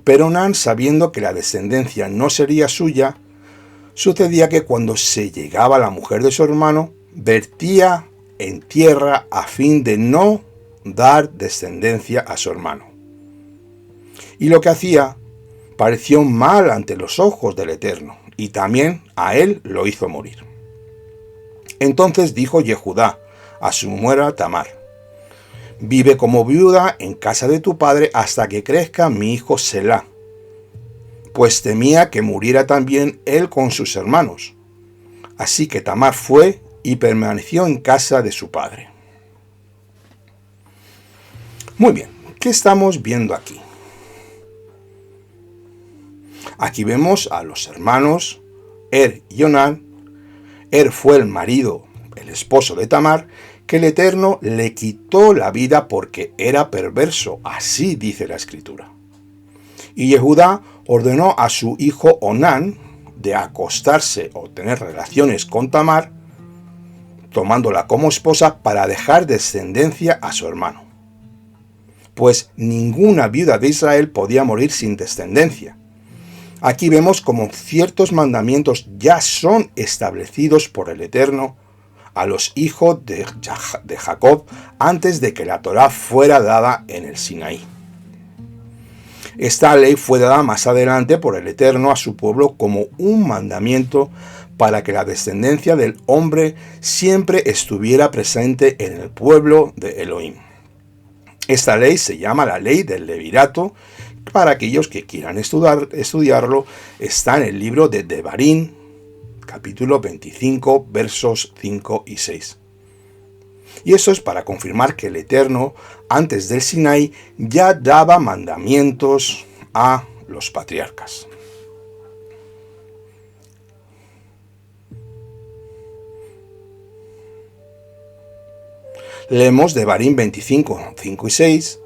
Pero Onán, sabiendo que la descendencia no sería suya, sucedía que cuando se llegaba a la mujer de su hermano, vertía en tierra a fin de no dar descendencia a su hermano. Y lo que hacía pareció mal ante los ojos del Eterno, y también a él lo hizo morir. Entonces dijo Yehudá a su nuera Tamar, vive como viuda en casa de tu padre hasta que crezca mi hijo Selá, pues temía que muriera también él con sus hermanos. Así que Tamar fue y permaneció en casa de su padre. Muy bien, ¿qué estamos viendo aquí? Aquí vemos a los hermanos y Onán. Fue el marido, el esposo de Tamar, que el Eterno le quitó la vida porque era perverso, así dice la escritura. Y Yehudá ordenó a su hijo Onán de acostarse o tener relaciones con Tamar, tomándola como esposa para dejar descendencia a su hermano. Pues ninguna viuda de Israel podía morir sin descendencia. Aquí vemos como ciertos mandamientos ya son establecidos por el Eterno a los hijos de Jacob antes de que la Torá fuera dada en el Sinaí. Esta ley fue dada más adelante por el Eterno a su pueblo como un mandamiento para que la descendencia del hombre siempre estuviera presente en el pueblo de Elohim. Esta ley se llama la ley del levirato. Para aquellos que quieran estudiarlo, está en el libro de Devarim, capítulo 25, versos 5 y 6. Y eso es para confirmar que el Eterno, antes del Sinaí, ya daba mandamientos a los patriarcas. Leemos Devarim 25, 5 y 6.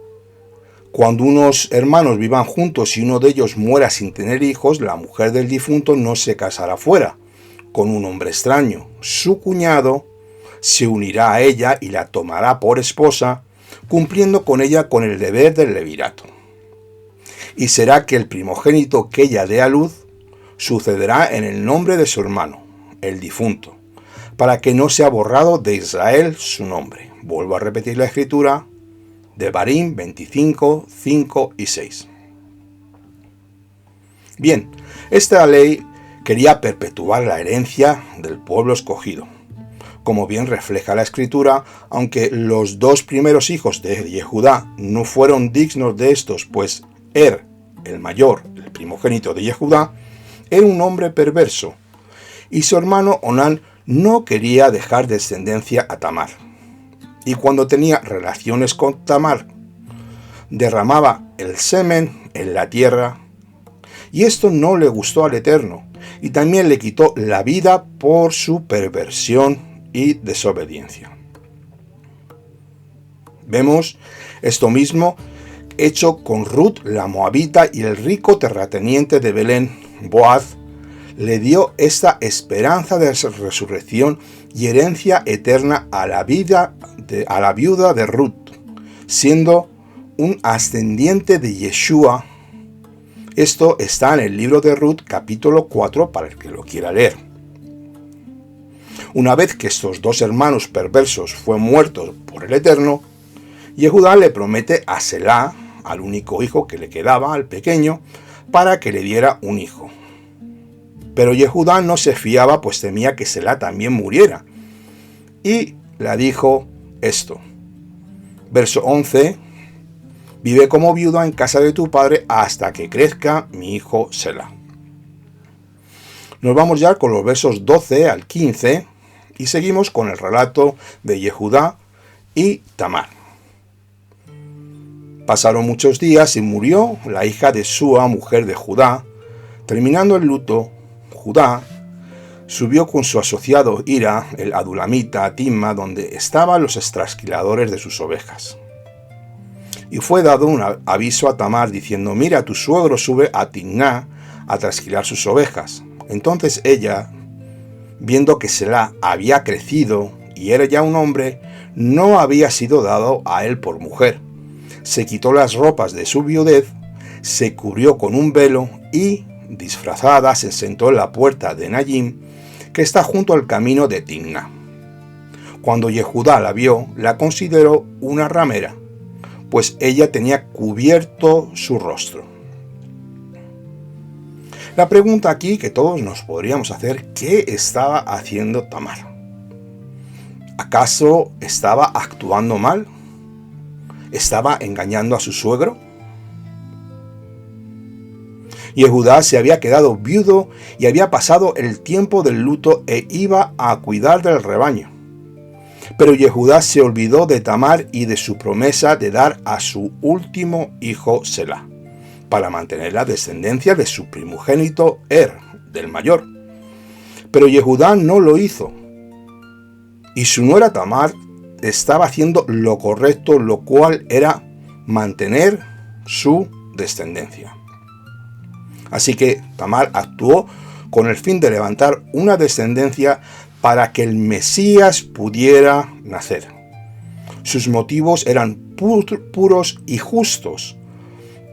Cuando unos hermanos vivan juntos y uno de ellos muera sin tener hijos, la mujer del difunto no se casará fuera con un hombre extraño. Su cuñado se unirá a ella y la tomará por esposa, cumpliendo con ella con el deber del levirato. Y será que el primogénito que ella dé a luz sucederá en el nombre de su hermano, el difunto, para que no sea borrado de Israel su nombre. Vuelvo a repetir la escritura, Devarim 25, 5 y 6. Bien, esta ley quería perpetuar la herencia del pueblo escogido. Como bien refleja la escritura, aunque los dos primeros hijos de Yehudá no fueron dignos de estos, pues el mayor, el primogénito de Yehudá, era un hombre perverso, y su hermano Onán no quería dejar descendencia a Tamar. Y cuando tenía relaciones con Tamar, derramaba el semen en la tierra, y esto no le gustó al Eterno, y también le quitó la vida por su perversión y desobediencia. Vemos esto mismo hecho con Ruth la moabita, y el rico terrateniente de Belén, Boaz, le dio esta esperanza de resurrección y herencia eterna a la viuda de Ruth, siendo un ascendiente de Yeshua. Esto está en el libro de Ruth, capítulo 4, para el que lo quiera leer. Una vez que estos dos hermanos perversos fueron muertos por el Eterno, Yehudá le promete a Selá, al único hijo que le quedaba, al pequeño, para que le diera un hijo. Pero Yehudá no se fiaba, pues temía que Selá también muriera, y le dijo esto. Verso 11: vive como viuda en casa de tu padre hasta que crezca mi hijo Selá. Nos vamos ya con los versos 12 al 15 y seguimos con el relato de Yehudá y Tamar. Pasaron muchos días y murió la hija de Súa, mujer de Judá. Terminando el luto, Judá subió con su asociado Hira, el adulamita, a Timna, donde estaban los trasquiladores de sus ovejas. Y fue dado un aviso a Tamar diciendo: mira, tu suegro sube a Timná a trasquilar sus ovejas. Entonces ella, viendo que Selá había crecido y era ya un hombre, no había sido dado a él por mujer, se quitó las ropas de su viudez, se cubrió con un velo y, disfrazada, se sentó en la puerta de Nayim, que está junto al camino de Timná. Cuando Yehudá la vio, la consideró una ramera, pues ella tenía cubierto su rostro. La pregunta aquí que todos nos podríamos hacer: ¿qué estaba haciendo Tamar? ¿Acaso estaba actuando mal? ¿Estaba engañando a su suegro? Yehudá se había quedado viudo y había pasado el tiempo del luto e iba a cuidar del rebaño. Pero Yehudá se olvidó de Tamar y de su promesa de dar a su último hijo Selá, para mantener la descendencia de su primogénito del mayor. Pero Yehudá no lo hizo, y su nuera Tamar estaba haciendo lo correcto, lo cual era mantener su descendencia. Así que Tamar actuó con el fin de levantar una descendencia para que el Mesías pudiera nacer. Sus motivos eran puros y justos,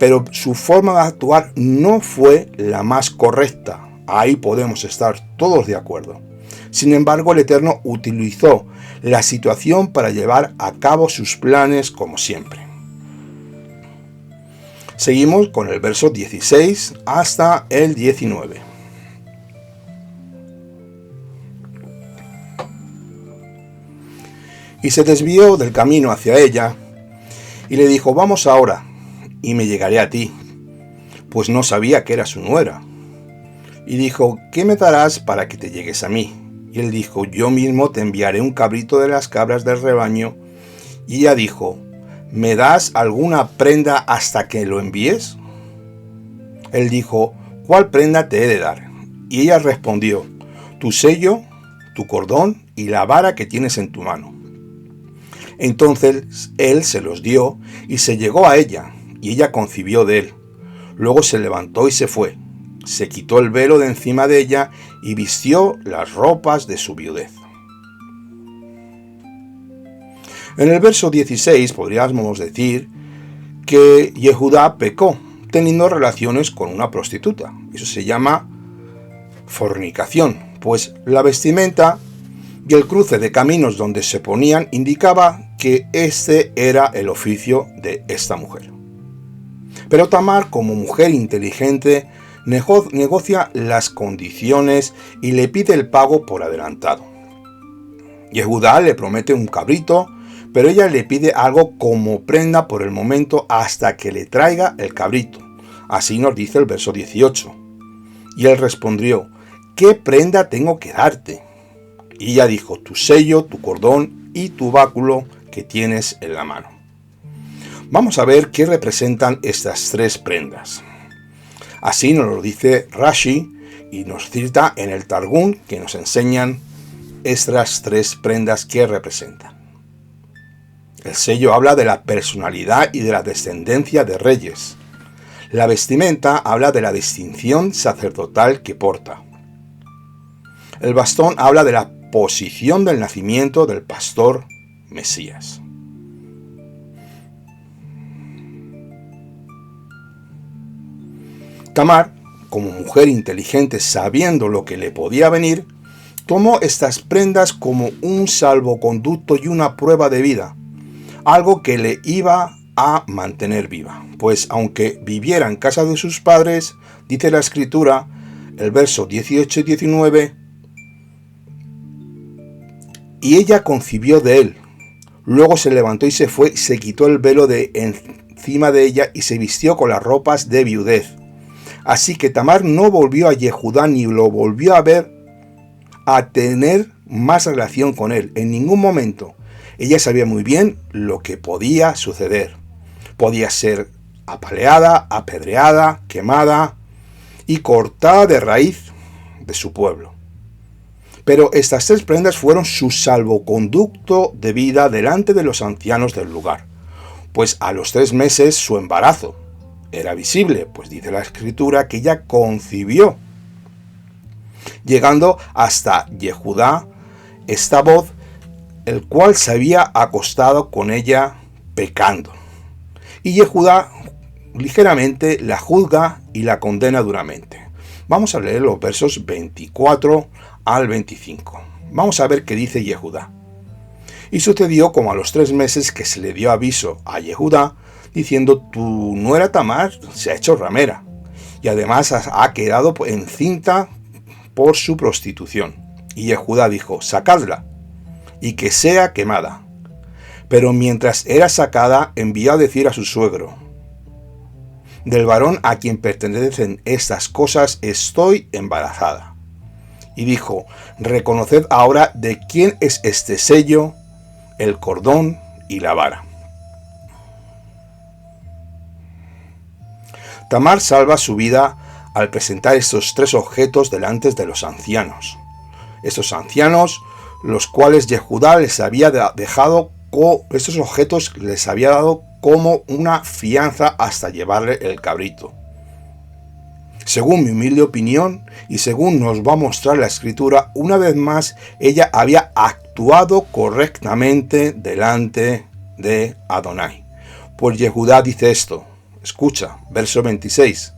pero su forma de actuar no fue la más correcta. Ahí podemos estar todos de acuerdo. Sin embargo, el Eterno utilizó la situación para llevar a cabo sus planes como siempre. Seguimos con el verso 16 hasta el 19. Y se desvió del camino hacia ella, y le dijo: vamos ahora, y me llegaré a ti, pues no sabía que era su nuera. Y dijo: ¿qué me darás para que te llegues a mí? Y él dijo: yo mismo te enviaré un cabrito de las cabras del rebaño. Y ella dijo: ¿me das alguna prenda hasta que lo envíes? Él dijo: ¿cuál prenda te he de dar? Y ella respondió: tu sello, tu cordón y la vara que tienes en tu mano. Entonces él se los dio y se llegó a ella, y ella concibió de él. Luego se levantó y se fue. Se quitó el velo de encima de ella y vistió las ropas de su viudez. En el verso 16 podríamos decir que Yehudá pecó teniendo relaciones con una prostituta. Eso se llama fornicación, pues la vestimenta y el cruce de caminos donde se ponían indicaba que este era el oficio de esta mujer. Pero Tamar, como mujer inteligente, negocia las condiciones y le pide el pago por adelantado. Yehudá le promete un cabrito, pero ella le pide algo como prenda por el momento hasta que le traiga el cabrito. Así nos dice el verso 18. Y él respondió: ¿qué prenda tengo que darte? Y ella dijo: tu sello, tu cordón y tu báculo que tienes en la mano. Vamos a ver qué representan estas tres prendas. Así nos lo dice Rashi y nos cita en el Targum, que nos enseñan estas tres prendas que representan. El sello habla de la personalidad y de la descendencia de reyes. La vestimenta habla de la distinción sacerdotal que porta. El bastón habla de la posición del nacimiento del pastor Mesías. Tamar, como mujer inteligente sabiendo lo que le podía venir, tomó estas prendas como un salvoconducto y una prueba de vida, algo que le iba a mantener viva, pues aunque viviera en casa de sus padres, dice la escritura, el verso 18 y 19, y ella concibió de él, luego se levantó y se fue, se quitó el velo de encima de ella y se vistió con las ropas de viudez. Así que Tamar no volvió a Yehudá ni lo volvió a ver, a tener más relación con él, en ningún momento. Ella sabía muy bien lo que podía suceder. Podía ser apaleada, apedreada, quemada y cortada de raíz de su pueblo. Pero estas tres prendas fueron su salvoconducto de vida delante de los ancianos del lugar, pues a los 3 meses su embarazo era visible, pues dice la escritura que ella concibió, llegando hasta Yehudá esta voz, el cual se había acostado con ella pecando. Y Yehudá ligeramente la juzga y la condena duramente. Vamos a leer los versos 24 al 25. Vamos a ver qué dice Yehudá. Y sucedió como a los 3 meses que se le dio aviso a Yehudá, diciendo: tu nuera Tamar se ha hecho ramera, y además ha quedado encinta por su prostitución. Y Yehudá dijo: sacadla, y que sea quemada. Pero mientras era sacada, envió a decir a su suegro: del varón a quien pertenecen estas cosas estoy embarazada. Y dijo: reconoced ahora de quién es este sello, el cordón y la vara. Tamar salva su vida al presentar estos 3 objetos delante de los ancianos. Estos ancianos, los cuales Yehudá les había dejado, estos objetos les había dado como una fianza hasta llevarle el cabrito. Según mi humilde opinión y según nos va a mostrar la escritura, una vez más ella había actuado correctamente delante de Adonai. Pues Yehudá dice esto. Escucha, verso 26.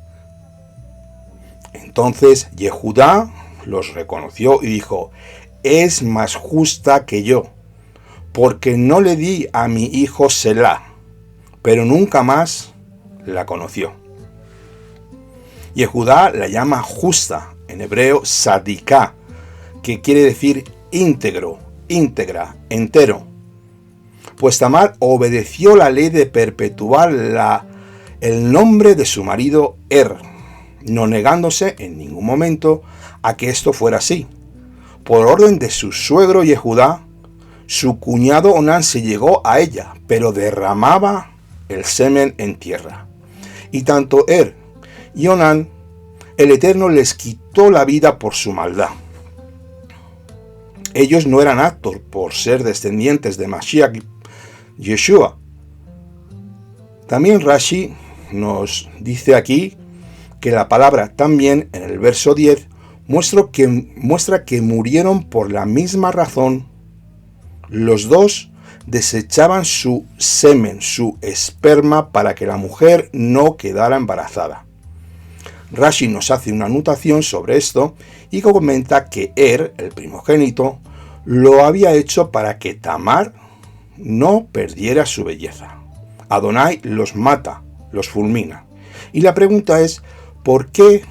Entonces Yehudá los reconoció y dijo: es más justa que yo, porque no le di a mi hijo Selá, pero nunca más la conoció. Yehudá la llama justa, en hebreo sadiká, que quiere decir íntegro, íntegra, entero. Pues Tamar obedeció la ley de perpetuar el nombre de su marido no negándose en ningún momento a que esto fuera así. Por orden de su suegro Yehudá, su cuñado Onán se llegó a ella, pero derramaba el semen en tierra. Y tanto y Onán, el Eterno les quitó la vida por su maldad. Ellos no eran aptos por ser descendientes de Mashiach Yeshua. También Rashi nos dice aquí que la palabra también en el verso 10 muestra que murieron por la misma razón. Los dos desechaban su semen, su esperma, para que la mujer no quedara embarazada. Rashi nos hace una anotación sobre esto y comenta que el primogénito, lo había hecho para que Tamar no perdiera su belleza. Adonai los mata, los fulmina. Y la pregunta es, ¿por qué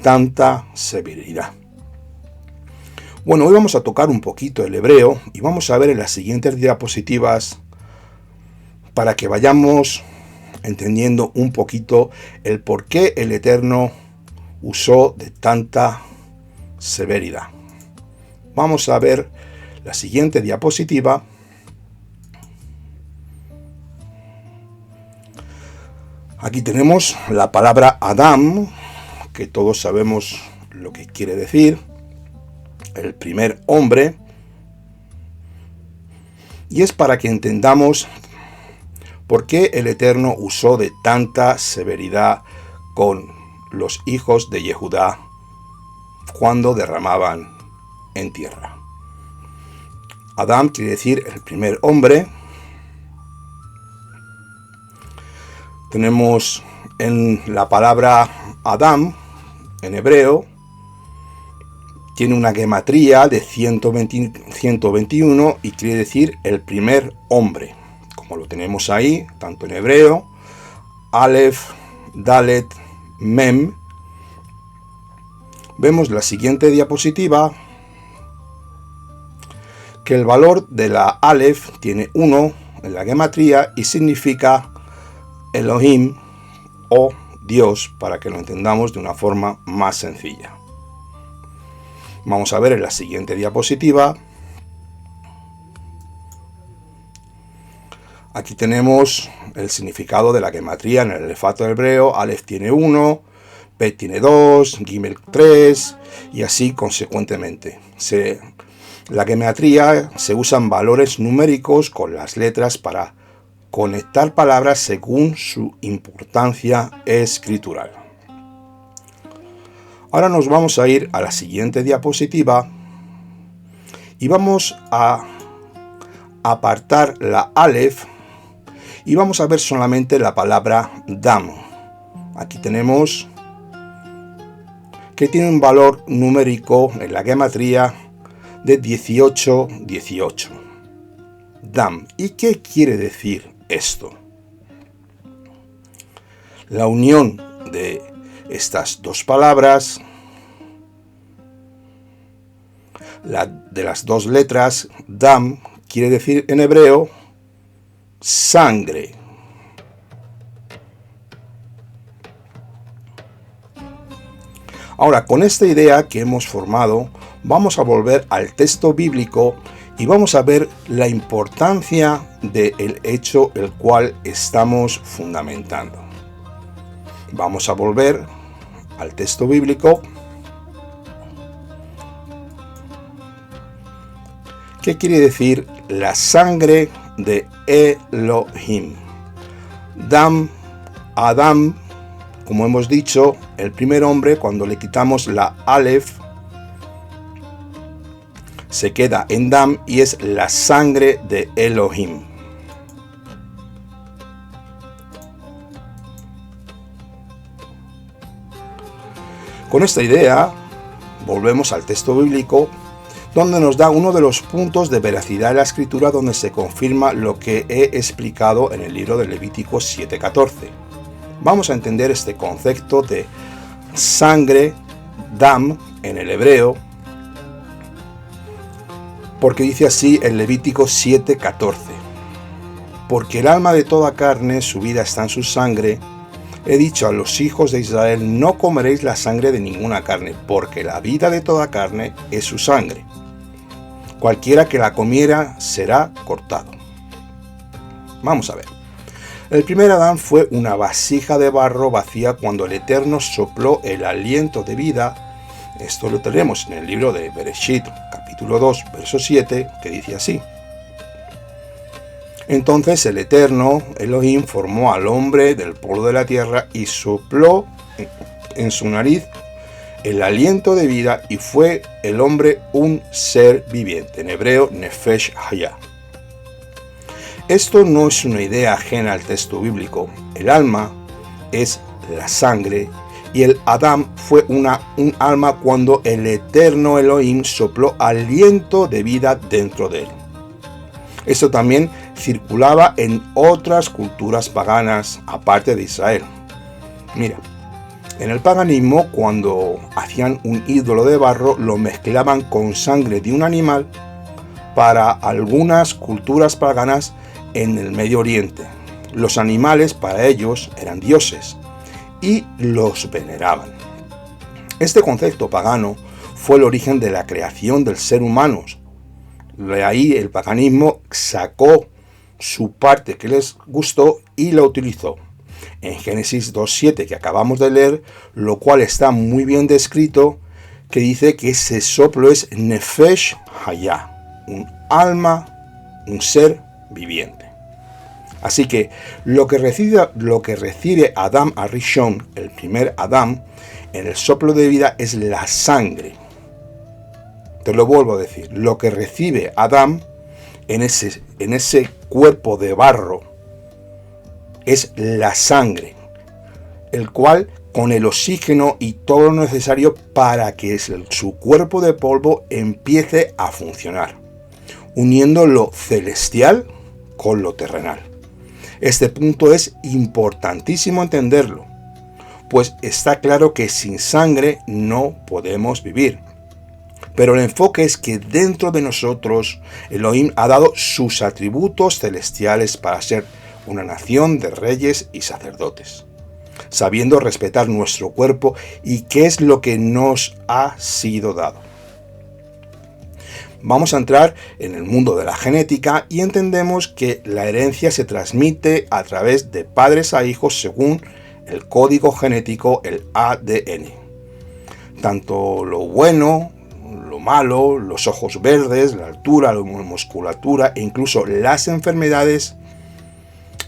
tanta severidad? Bueno, hoy vamos a tocar un poquito el hebreo y vamos a ver en las siguientes diapositivas para que vayamos entendiendo un poquito el por qué el Eterno usó de tanta severidad. Vamos a ver la siguiente diapositiva. Aquí tenemos la palabra Adam, que todos sabemos lo que quiere decir, el primer hombre, y es para que entendamos por qué el Eterno usó de tanta severidad con los hijos de Yehudá cuando derramaban en tierra. Adam quiere decir el primer hombre. Tenemos en la palabra Adam, en hebreo, tiene una gematría de 121 y quiere decir el primer hombre. Como lo tenemos ahí, tanto en hebreo, Aleph, Dalet, Mem. Vemos la siguiente diapositiva, que el valor de la Aleph tiene 1 en la gematría y significa Elohim o Dios, para que lo entendamos de una forma más sencilla. Vamos a ver en la siguiente diapositiva. Aquí tenemos el significado de la gematría en el alefato hebreo. Aleph tiene 1, Bet tiene 2, Gimel 3 y así consecuentemente. La gematría se usan valores numéricos con las letras para conectar palabras según su importancia escritural. Ahora nos vamos a ir a la siguiente diapositiva y vamos a apartar la Aleph y vamos a ver solamente la palabra Dam. Aquí tenemos que tiene un valor numérico en la gematría de 18. Dam. ¿Y qué quiere decir esto? La unión de estas dos palabras, de las dos letras, Dam, quiere decir en hebreo sangre. Ahora, con esta idea que hemos formado, vamos a volver al texto bíblico y vamos a ver la importancia del hecho el cual estamos fundamentando. Vamos a volver al texto bíblico. ¿Qué quiere decir la sangre de Elohim? Dam, Adam, como hemos dicho, el primer hombre, cuando le quitamos la Aleph, se queda en Dam y es la sangre de Elohim. Con esta idea, volvemos al texto bíblico, donde nos da uno de los puntos de veracidad de la escritura donde se confirma lo que he explicado en el libro de Levítico 7:14. Vamos a entender este concepto de sangre, dam, en el hebreo, porque dice así en Levítico 7:14. Porque el alma de toda carne, su vida está en su sangre. He dicho a los hijos de Israel, no comeréis la sangre de ninguna carne, porque la vida de toda carne es su sangre. Cualquiera que la comiera será cortado. Vamos a ver. El primer Adán fue una vasija de barro vacía cuando el Eterno sopló el aliento de vida. Esto lo tenemos en el libro de Bereshit, capítulo 2, verso 7, que dice así. Entonces el Eterno, Elohim, formó al hombre del polvo de la tierra y sopló en su nariz el aliento de vida y fue el hombre un ser viviente, en hebreo Nefesh Hayah. Esto no es una idea ajena al texto bíblico. El alma es la sangre y el Adán fue un alma cuando el eterno Elohim sopló aliento de vida dentro de él. Esto también circulaba en otras culturas paganas aparte de Israel. Mira, en el paganismo, cuando hacían un ídolo de barro, lo mezclaban con sangre de un animal. Para algunas culturas paganas en el Medio Oriente, los animales para ellos eran dioses y los veneraban. Este concepto pagano fue el origen de la creación del ser humano. De ahí el paganismo sacó su parte que les gustó y la utilizó. En Génesis 2.7 que acabamos de leer, lo cual está muy bien descrito, que dice que ese soplo es Nefesh Hayah, un alma, un ser viviente. Así que lo que recibe Adam Arishon, el primer Adán, en el soplo de vida es la sangre. Te lo vuelvo a decir, lo que recibe Adán en ese cuerpo de barro es la sangre, el cual con el oxígeno y todo lo necesario para que su cuerpo de polvo empiece a funcionar, uniendo lo celestial con lo terrenal. Este punto es importantísimo entenderlo, pues está claro que sin sangre no podemos vivir. Pero el enfoque es que dentro de nosotros Elohim ha dado sus atributos celestiales para ser una nación de reyes y sacerdotes, sabiendo respetar nuestro cuerpo y qué es lo que nos ha sido dado. Vamos a entrar en el mundo de la genética y entendemos que la herencia se transmite a través de padres a hijos según el código genético, el ADN. Tanto lo bueno, lo malo, los ojos verdes, la altura, la musculatura e incluso las enfermedades.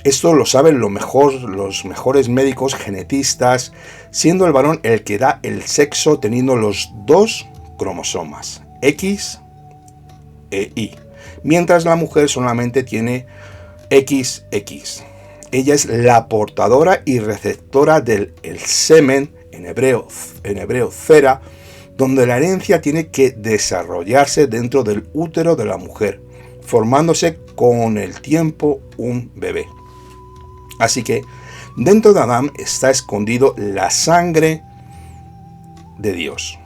Esto lo saben los mejores médicos genetistas, siendo el varón el que da el sexo teniendo los dos cromosomas, X e Y, mientras la mujer solamente tiene XX. Ella es la portadora y receptora del semen, en hebreo cera, donde la herencia tiene que desarrollarse dentro del útero de la mujer, formándose con el tiempo un bebé. Así que dentro de Adán está escondido la sangre de Dios.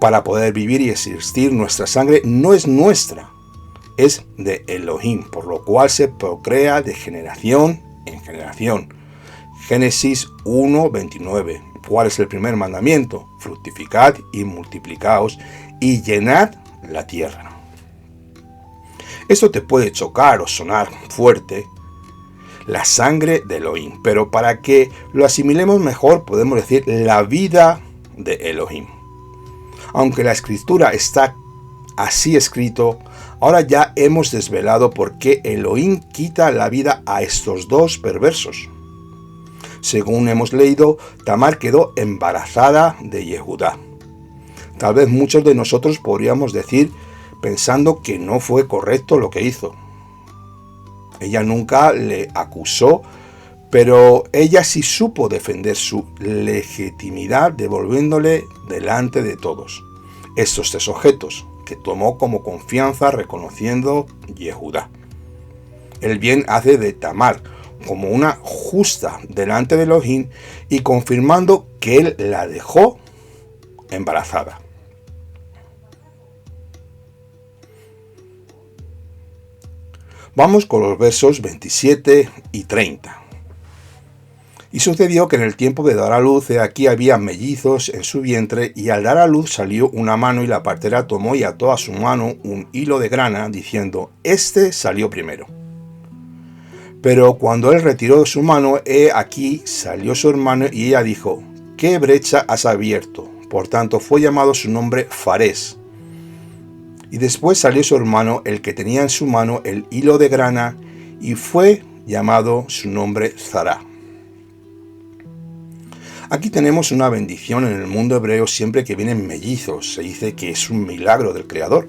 Para poder vivir y existir, nuestra sangre no es nuestra, es de Elohim, por lo cual se procrea de generación en generación. Génesis 1:29. ¿Cuál es el primer mandamiento? Fructificad y multiplicaos y llenad la tierra. Esto te puede chocar o sonar fuerte, la sangre de Elohim, pero para que lo asimilemos mejor podemos decir la vida de Elohim. Aunque la escritura está así escrito, ahora ya hemos desvelado por qué Elohim quita la vida a estos dos perversos. Según hemos leído, Tamar quedó embarazada de Yehudá. Tal vez muchos de nosotros podríamos decir pensando que no fue correcto lo que hizo. Ella nunca le acusó, pero ella sí supo defender su legitimidad devolviéndole delante de todos estos tres objetos que tomó como confianza reconociendo Yehudá. El bien hace de Tamar como una justa delante de Elohim y confirmando que él la dejó embarazada. Vamos con los versos 27 y 30. Y sucedió que en el tiempo de dar a luz, aquí había mellizos en su vientre, y al dar a luz salió una mano, y la partera tomó y ató a su mano un hilo de grana, diciendo: este salió primero. Pero cuando él retiró su mano, aquí salió su hermano, y ella dijo: ¿qué brecha has abierto? Por tanto fue llamado su nombre Farés. Y después salió su hermano, el que tenía en su mano el hilo de grana, y fue llamado su nombre Zará. Aquí tenemos una bendición en el mundo hebreo siempre que vienen mellizos. Se dice que es un milagro del Creador.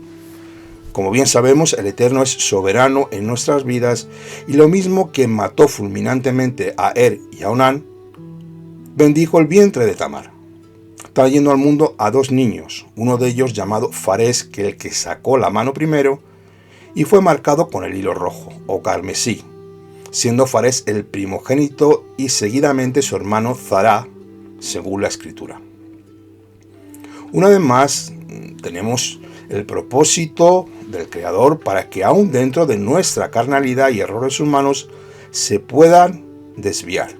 Como bien sabemos, el Eterno es soberano en nuestras vidas, y lo mismo que mató fulminantemente a y a Onán, bendijo el vientre de Tamar, trayendo al mundo a dos niños, uno de ellos llamado Farés, que el que sacó la mano primero, y fue marcado con el hilo rojo o carmesí, siendo Fares el primogénito y seguidamente su hermano Zará, según la escritura. Una vez más, tenemos el propósito del Creador para que aún dentro de nuestra carnalidad y errores humanos se puedan desviar.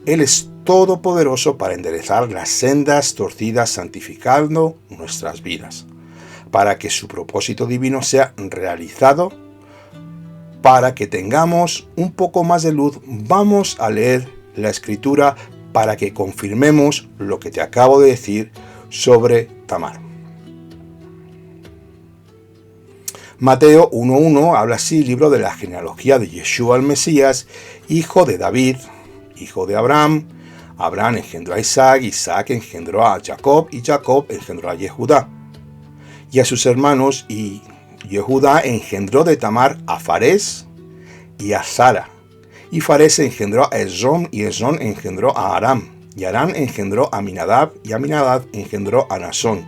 Él es todopoderoso para enderezar las sendas torcidas, santificando nuestras vidas, para que su propósito divino sea realizado. Para que tengamos un poco más de luz, vamos a leer la escritura para que confirmemos lo que te acabo de decir sobre Tamar. Mateo 1.1 habla así, libro de la genealogía de Yeshua el Mesías, hijo de David, hijo de Abraham. Abraham engendró a Isaac, Isaac engendró a Jacob, y Jacob engendró a Yehudá y a sus hermanos, y Yehudá engendró de Tamar a Fares y a Zara, y Fares engendró a Esrom, y Esrom engendró a Aram, y Aram engendró a Aminadab, y Aminadab engendró a Nasón,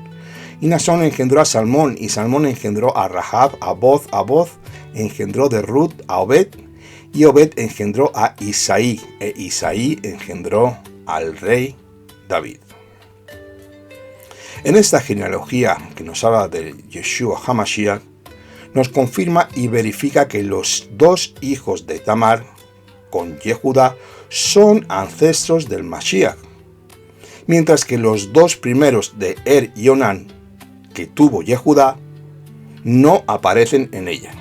y Nasón engendró a Salmón, y Salmón engendró a Rahab, a Boz engendró de Ruth a Obed, y Obed engendró a Isaí, e Isaí engendró al rey David. En esta genealogía que nos habla de Yeshua HaMashiach, nos confirma y verifica que los dos hijos de Tamar con Yehudá son ancestros del Mashiach, mientras que los dos primeros de y Onán que tuvo Yehudá no aparecen en ella,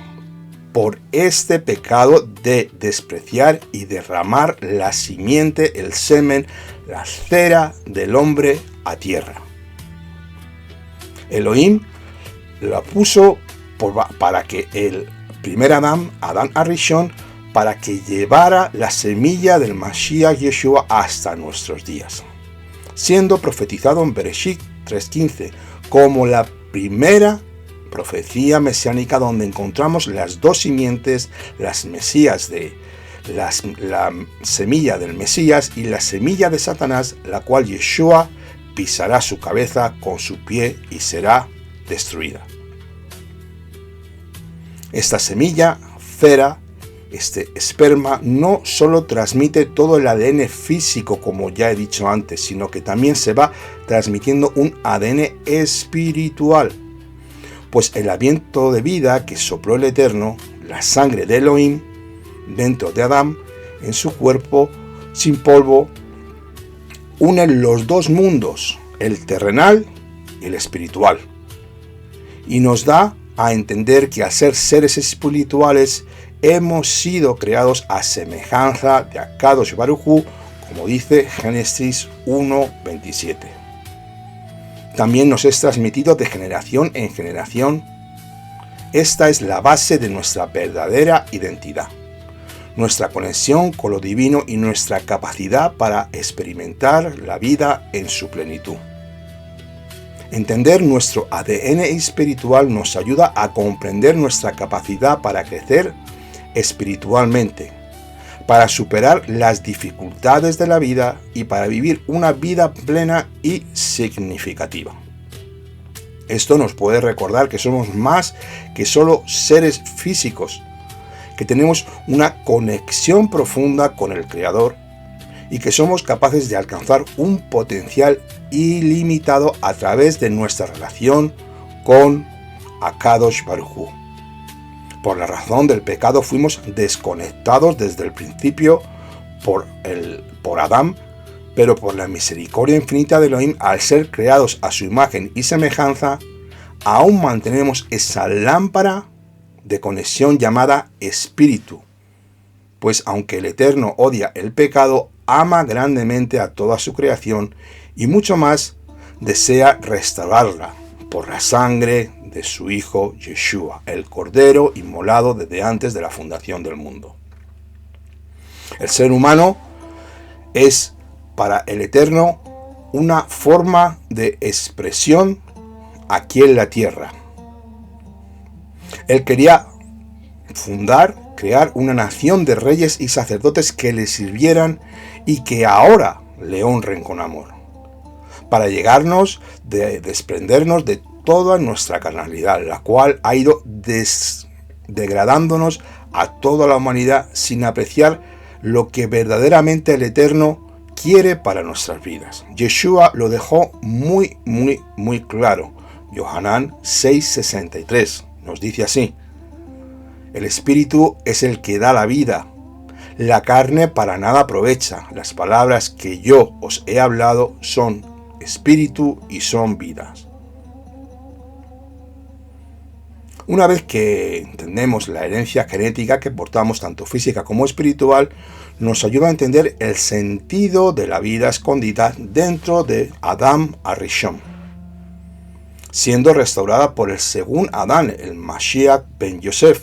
por este pecado de despreciar y derramar la simiente, el semen, la cera del hombre a tierra. Elohim la puso para que el primer Adán Arishon, para que llevara la semilla del Mashiach Yeshua hasta nuestros días, siendo profetizado en Bereshit 3.15 como la primera profecía mesiánica, donde encontramos las dos simientes, las mesías la semilla del Mesías y la semilla de Satanás, la cual Yeshua pisará su cabeza con su pie y será destruida. Esta semilla, cera, este esperma, no solo transmite todo el ADN físico, como ya he dicho antes, sino que también se va transmitiendo un ADN espiritual. Pues el aliento de vida que sopló el Eterno, la sangre de Elohim, dentro de Adán, en su cuerpo, sin polvo, une los dos mundos, el terrenal y el espiritual. Y nos da a entender que al ser seres espirituales, hemos sido creados a semejanza de Akadosh Baruj Hu, como dice Génesis 1.27. También nos es transmitido de generación en generación. Esta es la base de nuestra verdadera identidad, nuestra conexión con lo divino y nuestra capacidad para experimentar la vida en su plenitud. Entender nuestro ADN espiritual nos ayuda a comprender nuestra capacidad para crecer espiritualmente, para superar las dificultades de la vida y para vivir una vida plena y significativa. Esto nos puede recordar que somos más que solo seres físicos, que tenemos una conexión profunda con el Creador y que somos capaces de alcanzar un potencial ilimitado a través de nuestra relación con Akadosh Baruj Hu. Por la razón del pecado fuimos desconectados desde el principio por Adán, pero por la misericordia infinita de Elohim, al ser creados a su imagen y semejanza, aún mantenemos esa lámpara de conexión llamada espíritu, pues aunque el Eterno odia el pecado, ama grandemente a toda su creación y mucho más desea restaurarla por la sangre de su Hijo Yeshua, el Cordero inmolado desde antes de la fundación del mundo. El ser humano es para el Eterno una forma de expresión aquí en la tierra. Él quería crear una nación de reyes y sacerdotes que le sirvieran y que ahora le honren con amor, para llegarnos desprendernos de toda nuestra carnalidad, la cual ha ido degradándonos a toda la humanidad sin apreciar lo que verdaderamente el Eterno quiere para nuestras vidas. Yeshua lo dejó muy claro. Yohanan 6:63 nos dice así: el Espíritu es el que da la vida. La carne para nada aprovecha. Las palabras que yo os he hablado son espíritu y son vidas. Una vez que entendemos la herencia genética que portamos tanto física como espiritual, nos ayuda a entender el sentido de la vida escondida dentro de Adam Arishon, siendo restaurada por el según Adán, el Mashiach ben Yosef.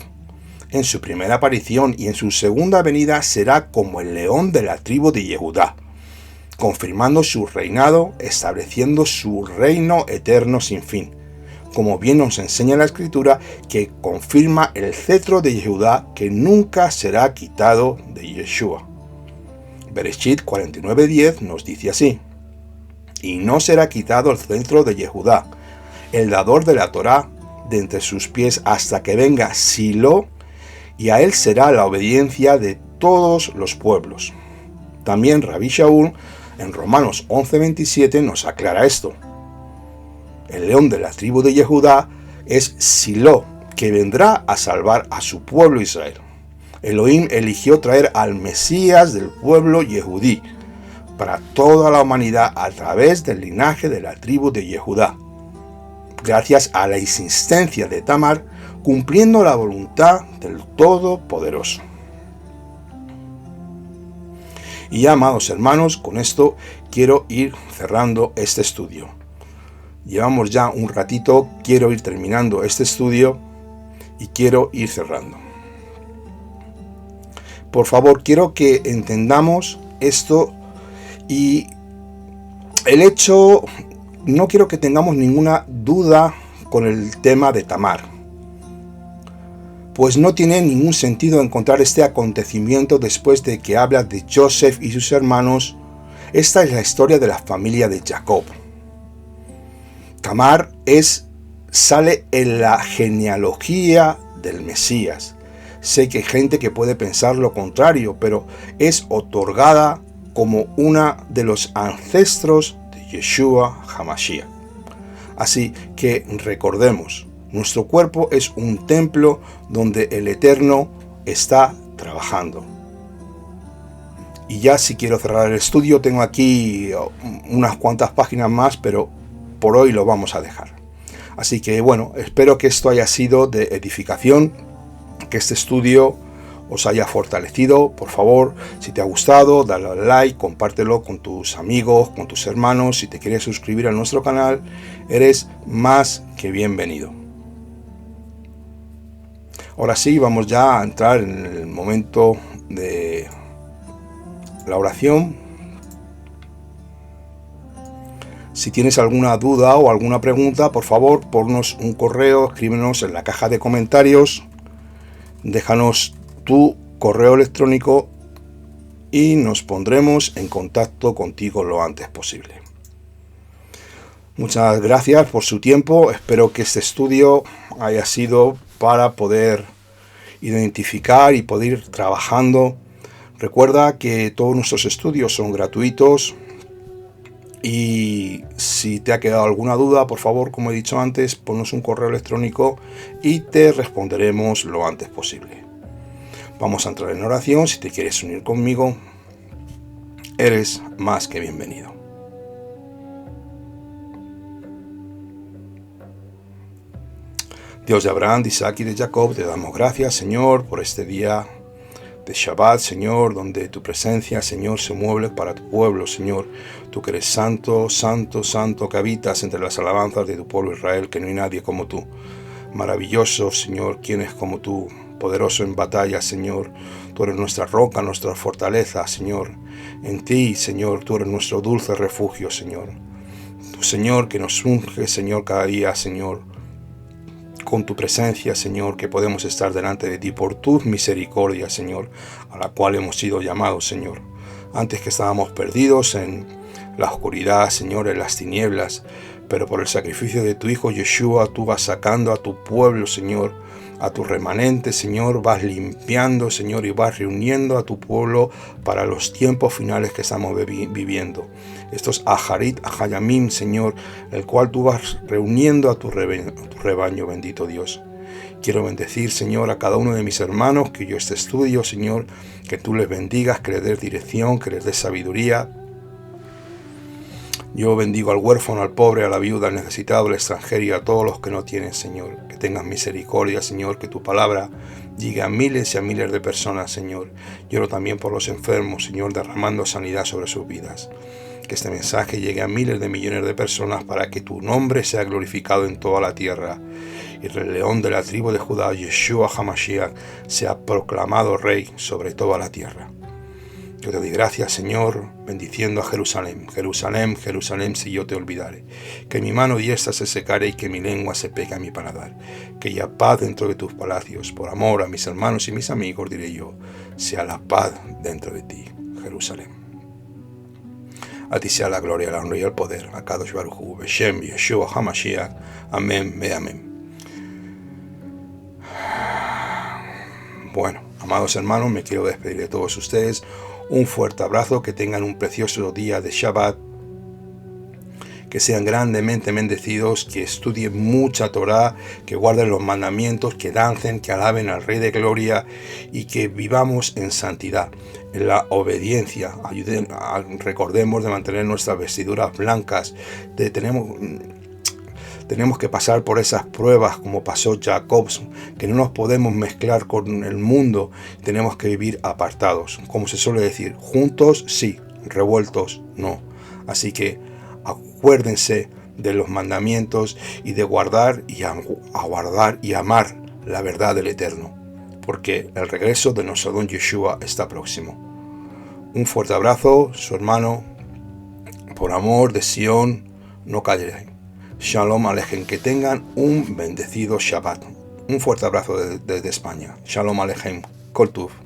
En su primera aparición y en su segunda venida será como el león de la tribu de Yehudá, confirmando su reinado, estableciendo su reino eterno sin fin, como bien nos enseña la Escritura, que confirma el cetro de Yehudá que nunca será quitado de Yeshua. Bereshit 49:10 nos dice así: y no será quitado el cetro de Yehudá, el dador de la Torá, de entre sus pies hasta que venga Silo, y a él será la obediencia de todos los pueblos. También Rabbi Shaul en Romanos 11:27 nos aclara esto: el león de la tribu de Yehudá es Silo, que vendrá a salvar a su pueblo Israel. Elohim eligió traer al Mesías del pueblo Yehudí para toda la humanidad a través del linaje de la tribu de Yehudá, gracias a la insistencia de Tamar, cumpliendo la voluntad del Todopoderoso. Y ya, amados hermanos, con esto quiero ir cerrando este estudio. Llevamos ya un ratito, quiero ir terminando este estudio y quiero ir cerrando. Por favor, quiero que entendamos esto y el hecho, no quiero que tengamos ninguna duda con el tema de Tamar, pues no tiene ningún sentido encontrar este acontecimiento después de que habla de Joseph y sus hermanos. Esta es la historia de la familia de Jacob. Tamar sale en la genealogía del Mesías. Sé que hay gente que puede pensar lo contrario, pero es otorgada como una de los ancestros de Yeshua HaMashiach. Así que recordemos, nuestro cuerpo es un templo donde el Eterno está trabajando. Y ya, si quiero cerrar el estudio, tengo aquí unas cuantas páginas más, pero por hoy lo vamos a dejar. Así que bueno, espero que esto haya sido de edificación, que este estudio os haya fortalecido. Por favor, si te ha gustado, dale al like, compártelo con tus amigos, con tus hermanos. Si te quieres suscribir a nuestro canal, eres más que bienvenido. Ahora sí, vamos ya a entrar en el momento de la oración. Si tienes alguna duda o alguna pregunta, por favor, ponnos un correo, escríbenos en la caja de comentarios, déjanos tu correo electrónico y nos pondremos en contacto contigo lo antes posible. Muchas gracias por su tiempo. Espero que este estudio haya sido para poder identificar y poder ir trabajando. Recuerda que todos nuestros estudios son gratuitos. Y si te ha quedado alguna duda, por favor, como he dicho antes, ponnos un correo electrónico y te responderemos lo antes posible. Vamos a entrar en oración. Si te quieres unir conmigo, eres más que bienvenido. Dios de Abraham, de Isaac y de Jacob, te damos gracias, Señor, por este día de Shabbat, Señor, donde tu presencia, Señor, se mueve para tu pueblo, Señor. Tú que eres santo, santo, santo, que habitas entre las alabanzas de tu pueblo Israel, que no hay nadie como tú. Maravilloso, Señor, ¿quién es como tú? Poderoso en batalla, Señor. Tú eres nuestra roca, nuestra fortaleza, Señor. En ti, Señor, tú eres nuestro dulce refugio, Señor. Tú, Señor, que nos unge, Señor, cada día, Señor, con tu presencia, Señor, que podemos estar delante de ti por tu misericordia, Señor, a la cual hemos sido llamados, Señor. Antes que estábamos perdidos en la oscuridad, Señor, en las tinieblas, pero por el sacrificio de tu Hijo Yeshua, tú vas sacando a tu pueblo, Señor, a tu remanente, Señor, vas limpiando, Señor, y vas reuniendo a tu pueblo para los tiempos finales que estamos viviendo. Estos Aharit, Ahayamim, Señor, el cual tú vas reuniendo a tu rebaño, bendito Dios. Quiero bendecir, Señor, a cada uno de mis hermanos que yo este estudio, Señor, que tú les bendigas, que les des dirección, que les des sabiduría. Yo bendigo al huérfano, al pobre, a la viuda, al necesitado, al extranjero y a todos los que no tienen, Señor. Que tengas misericordia, Señor, que tu palabra llegue a miles y a miles de personas, Señor. Lloro también por los enfermos, Señor, derramando sanidad sobre sus vidas. Que este mensaje llegue a miles de millones de personas para que tu nombre sea glorificado en toda la tierra. Y el león de la tribu de Judá, Yeshua HaMashiach, sea proclamado rey sobre toda la tierra. Yo te doy gracias, Señor, bendiciendo a Jerusalén. Jerusalén, Jerusalén, si yo te olvidare. Que mi mano diestra se secare y que mi lengua se pegue a mi paladar. Que haya paz dentro de tus palacios. Por amor a mis hermanos y mis amigos, diré yo, sea la paz dentro de ti, Jerusalén. A ti sea la gloria, la honra y el poder. A Kadosh Baruj Hu, Beshem, Yeshua HaMashiach. Amén, amén. Bueno, amados hermanos, me quiero despedir de todos ustedes. Un fuerte abrazo, que tengan un precioso día de Shabbat, que sean grandemente bendecidos, que estudien mucha Torah, que guarden los mandamientos, que dancen, que alaben al Rey de Gloria y que vivamos en santidad, en la obediencia. Recordemos de mantener nuestras vestiduras blancas, tenemos que pasar por esas pruebas como pasó Jacob, que no nos podemos mezclar con el mundo, tenemos que vivir apartados. Como se suele decir, juntos sí, revueltos no. Así que acuérdense de los mandamientos y de guardar y amar la verdad del Eterno, porque el regreso de nuestro don Yeshua está próximo. Un fuerte abrazo, su hermano, por amor de Sion, no callaré. Shalom Alejem, que tengan un bendecido Shabbat. Un fuerte abrazo desde España. Shalom Alejem, Kol Tuv.